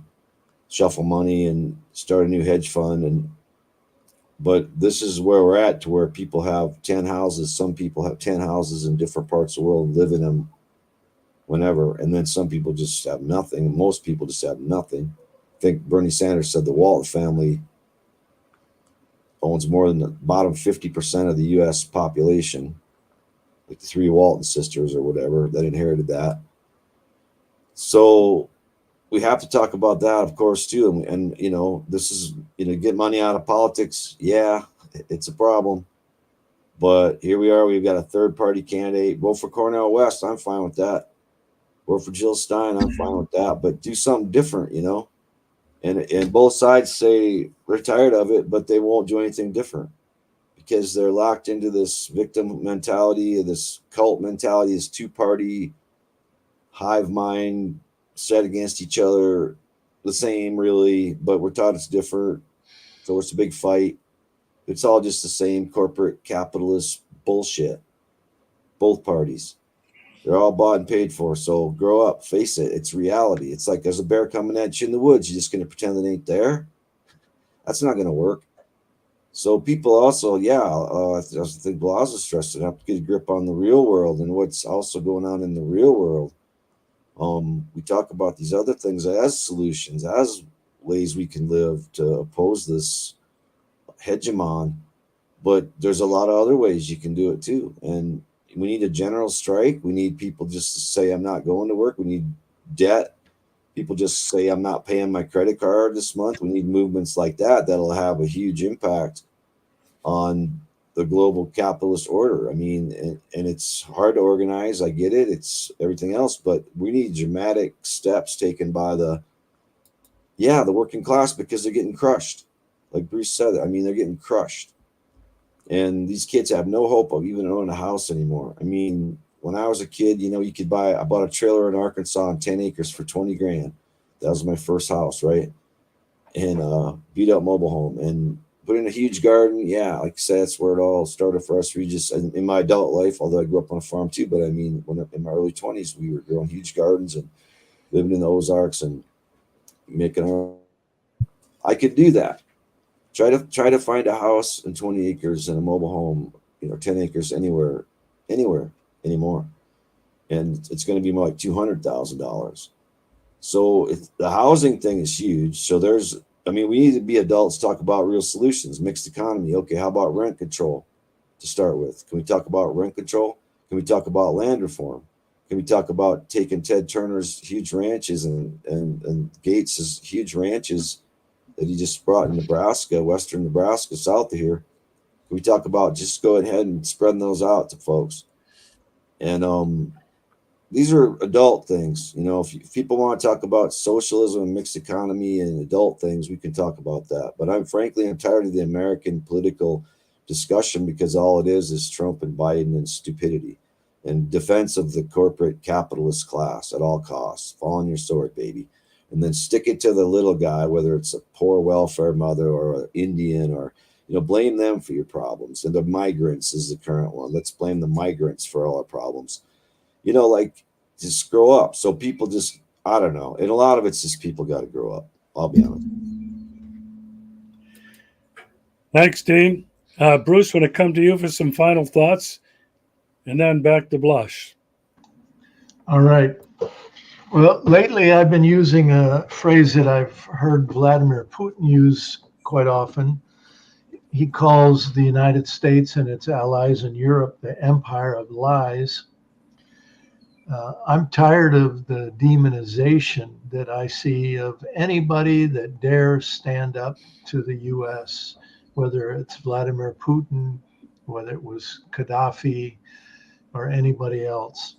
shuffle money and start a new hedge fund. But this is where we're at, to where people have 10 houses. Some people have 10 houses in different parts of the world and live in them whenever. And then some people just have nothing. Most people just have nothing. I think Bernie Sanders said the Walton family owns more than the bottom 50% of the U.S. population, like the 3 Walton sisters or whatever that inherited that. So we have to talk about that, of course, too. And this is, get money out of politics. Yeah, it's a problem. But here we are. We've got a third-party candidate. Vote for Cornel West. I'm fine with that. Vote for Jill Stein. I'm fine with that. But do something different, And both sides say they're tired of it, but they won't do anything different because they're locked into this victim mentality, this cult mentality, this 2-party hive mind set against each other, the same really, but we're taught it's different. So it's a big fight. It's all just the same corporate capitalist bullshit. Both parties. They're all bought and paid for. So grow up, face it. It's reality. It's like there's a bear coming at you in the woods. You're just going to pretend it ain't there? That's not going to work. So people also, I think Blaz is stressed, have to get a grip on the real world and what's also going on in the real world. We talk about these other things as solutions, as ways we can live to oppose this hegemon, but there's a lot of other ways you can do it too. And we need a general strike. We need people just to say, I'm not going to work. We need debt. People just say, I'm not paying my credit card this month. We need movements like that that'll have a huge impact on the global capitalist order. I mean, and it's hard to organize. I get it. It's everything else, but we need dramatic steps taken by the working class, because they're getting crushed. Like Bruce said, I mean, they're getting crushed. And these kids have no hope of even owning a house anymore. I mean, when I was a kid, you could I bought a trailer in Arkansas on 10 acres for 20 grand. That was my first house, right? And beat up mobile home and put in a huge garden. Yeah, like I said, that's where it all started for us. We just, in my adult life, although I grew up on a farm too, but I mean, in my early 20s, we were growing huge gardens and living in the Ozarks and making our, I could do that. Try to find a house in 20 acres and a mobile home, 10 acres anywhere anymore. And it's going to be more like $200,000. So the housing thing is huge. So we need to be adults, talk about real solutions, mixed economy. Okay, how about rent control to start with? Can we talk about rent control? Can we talk about land reform? Can we talk about taking Ted Turner's huge ranches and Gates's huge ranches that he just brought in Nebraska, western Nebraska, south of here? Can we talk about just go ahead and spreading those out to folks? And these are adult things. If people want to talk about socialism and mixed economy and adult things, we can talk about that. But I'm tired of the American political discussion, because all it is Trump and Biden and stupidity and defense of the corporate capitalist class at all costs. Fall on your sword, baby. And then stick it to the little guy, whether it's a poor welfare mother or an Indian, or, blame them for your problems. And the migrants is the current one. Let's blame the migrants for all our problems. Just grow up. So people just, I don't know. And a lot of it's just people got to grow up. I'll be honest. Thanks, Dean. Bruce, would it come to you for some final thoughts? And then back to Blush. All right. Well, lately I've been using a phrase that I've heard Vladimir Putin use quite often. He calls the United States and its allies in Europe the empire of lies. I'm tired of the demonization that I see of anybody that dares stand up to the U.S., whether it's Vladimir Putin, whether it was Gaddafi, or anybody else.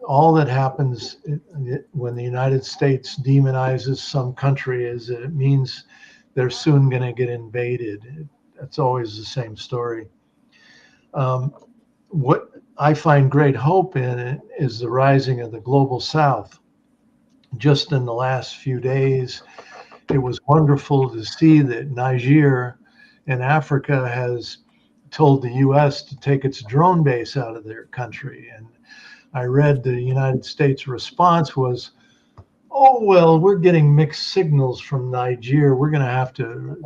All that happens when the United States demonizes some country is that it means they're soon going to get invaded. That's always the same story. What I find great hope in it is the rising of the global South. Just in the last few days, it was wonderful to see that Niger in Africa has told the U.S. to take its drone base out of their country. And I read the United States response was, oh, well, we're getting mixed signals from Niger. We're going to have to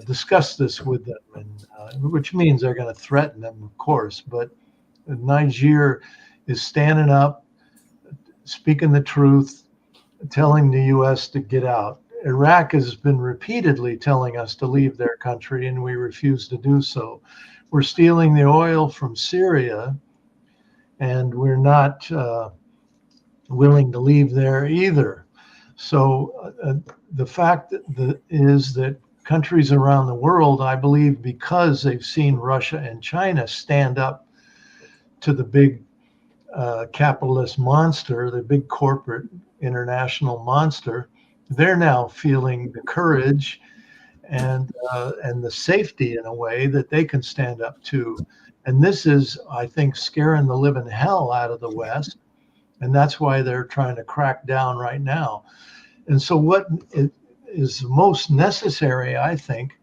discuss this with them, and which means they're going to threaten them, of course. But Niger is standing up, speaking the truth, telling the U.S. to get out. Iraq has been repeatedly telling us to leave their country, and we refuse to do so. We're stealing the oil from Syria, and we're not willing to leave there either. So the fact is that countries around the world, I believe, because they've seen Russia and China stand up to the big capitalist monster, the big corporate international monster, they're now feeling the courage and the safety in a way that they can stand up to. And this is, I think, scaring the living hell out of the West. And that's why they're trying to crack down right now. And so what is most necessary, I think,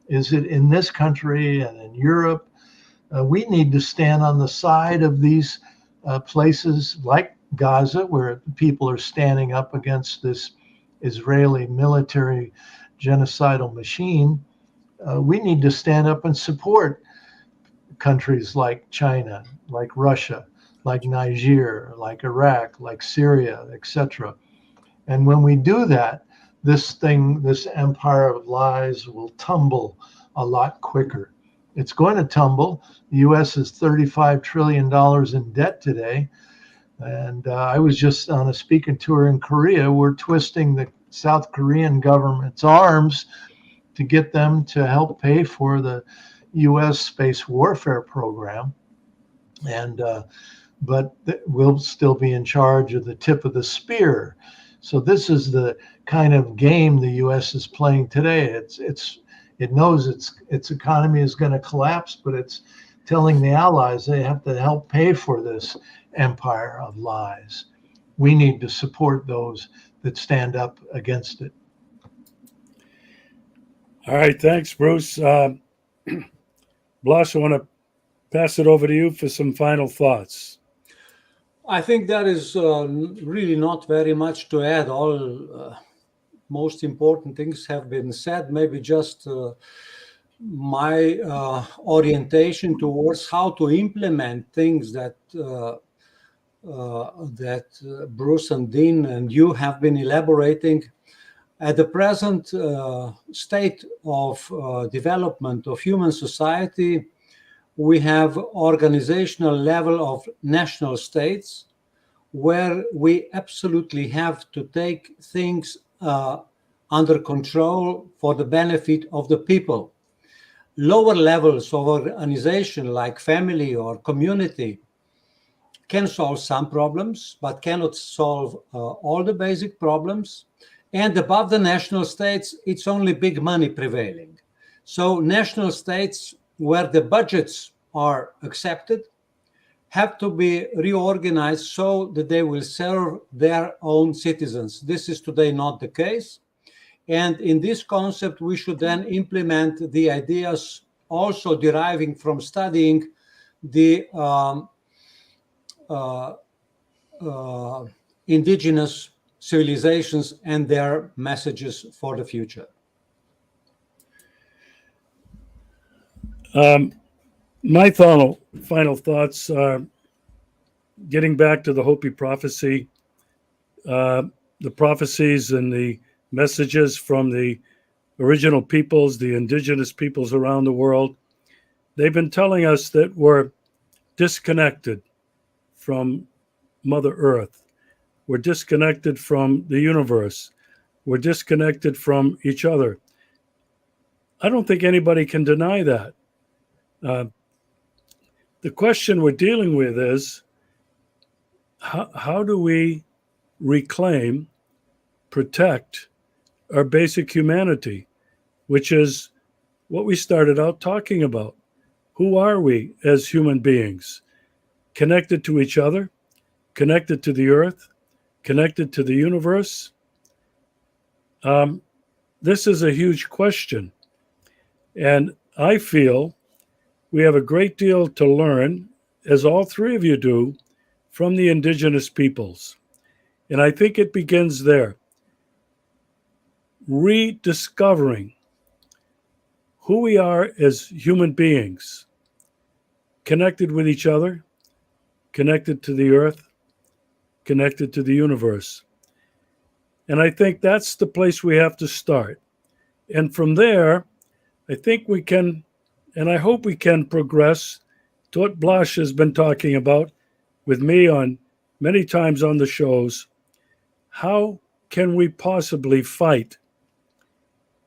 is that in this country and in Europe, we need to stand on the side of these places like Gaza, where people are standing up against this Israeli military genocidal machine. we need to stand up and support countries like China, like Russia, like Niger, like Iraq, like Syria, etc. And when we do that, this empire of lies will tumble a lot quicker. It's going to tumble. The U.S. is $35 trillion in debt today. And I was just on a speaking tour in Korea. We're twisting the South Korean government's arms to get them to help pay for the U.S. space warfare program. And but we'll still be in charge of the tip of the spear. So this is the kind of game the U.S. is playing today. It knows its economy is going to collapse, but it's telling the allies they have to help pay for this empire of lies. We need to support those that stand up against it. All right, thanks, Bruce. Blaz, I want to pass it over to you for some final thoughts. I think there is really not very much to add. All most important things have been said. Maybe just my orientation towards how to implement things that Bruce and Dean and you have been elaborating. At the present state of development of human society, we have organizational level of national states where we absolutely have to take things under control for the benefit of the people. Lower levels of organization like family or community can solve some problems, but cannot solve all the basic problems. And above the national states, it's only big money prevailing. So national states where the budgets are accepted have to be reorganized so that they will serve their own citizens. This is today not the case. And in this concept, we should then implement the ideas also deriving from studying the indigenous civilizations and their messages for the future. My final thoughts are getting back to the Hopi prophecy, the prophecies and the messages from the original peoples, the indigenous peoples around the world. They've been telling us that we're disconnected from Mother Earth. We're disconnected from the universe. We're disconnected from each other. I don't think anybody can deny that. The question we're dealing with is how do we reclaim, protect our basic humanity, which is what we started out talking about. Who are we as human beings? Connected to each other, connected to the earth, connected to the universe? This is a huge question. And I feel we have a great deal to learn, as all three of you do, from the indigenous peoples. And I think it begins there. Rediscovering who we are as human beings, connected with each other, connected to the earth, connected to the universe. And I think that's the place we have to start. And from there, I think we can, and I hope we can progress to what Blaz has been talking about with me on many times on the shows. How can we possibly fight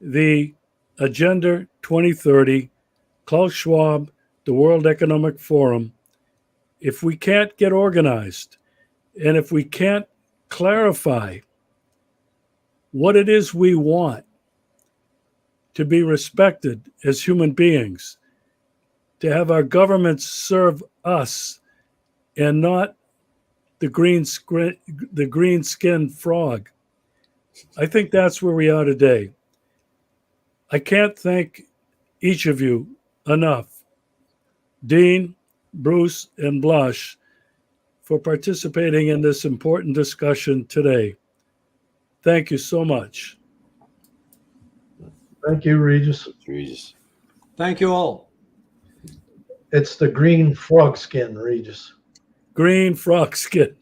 the Agenda 2030, Klaus Schwab, the World Economic Forum, if we can't get organized and if we can't clarify what it is we want to be respected as human beings, to have our governments serve us and not the green-skinned frog. I think that's where we are today. I can't thank each of you enough, Dean, Bruce, and Blaz, for participating in this important discussion today. Thank you so much. Thank you, Regis. Regis. Thank you all. It's the green frog skin, Regis. Green frog skin.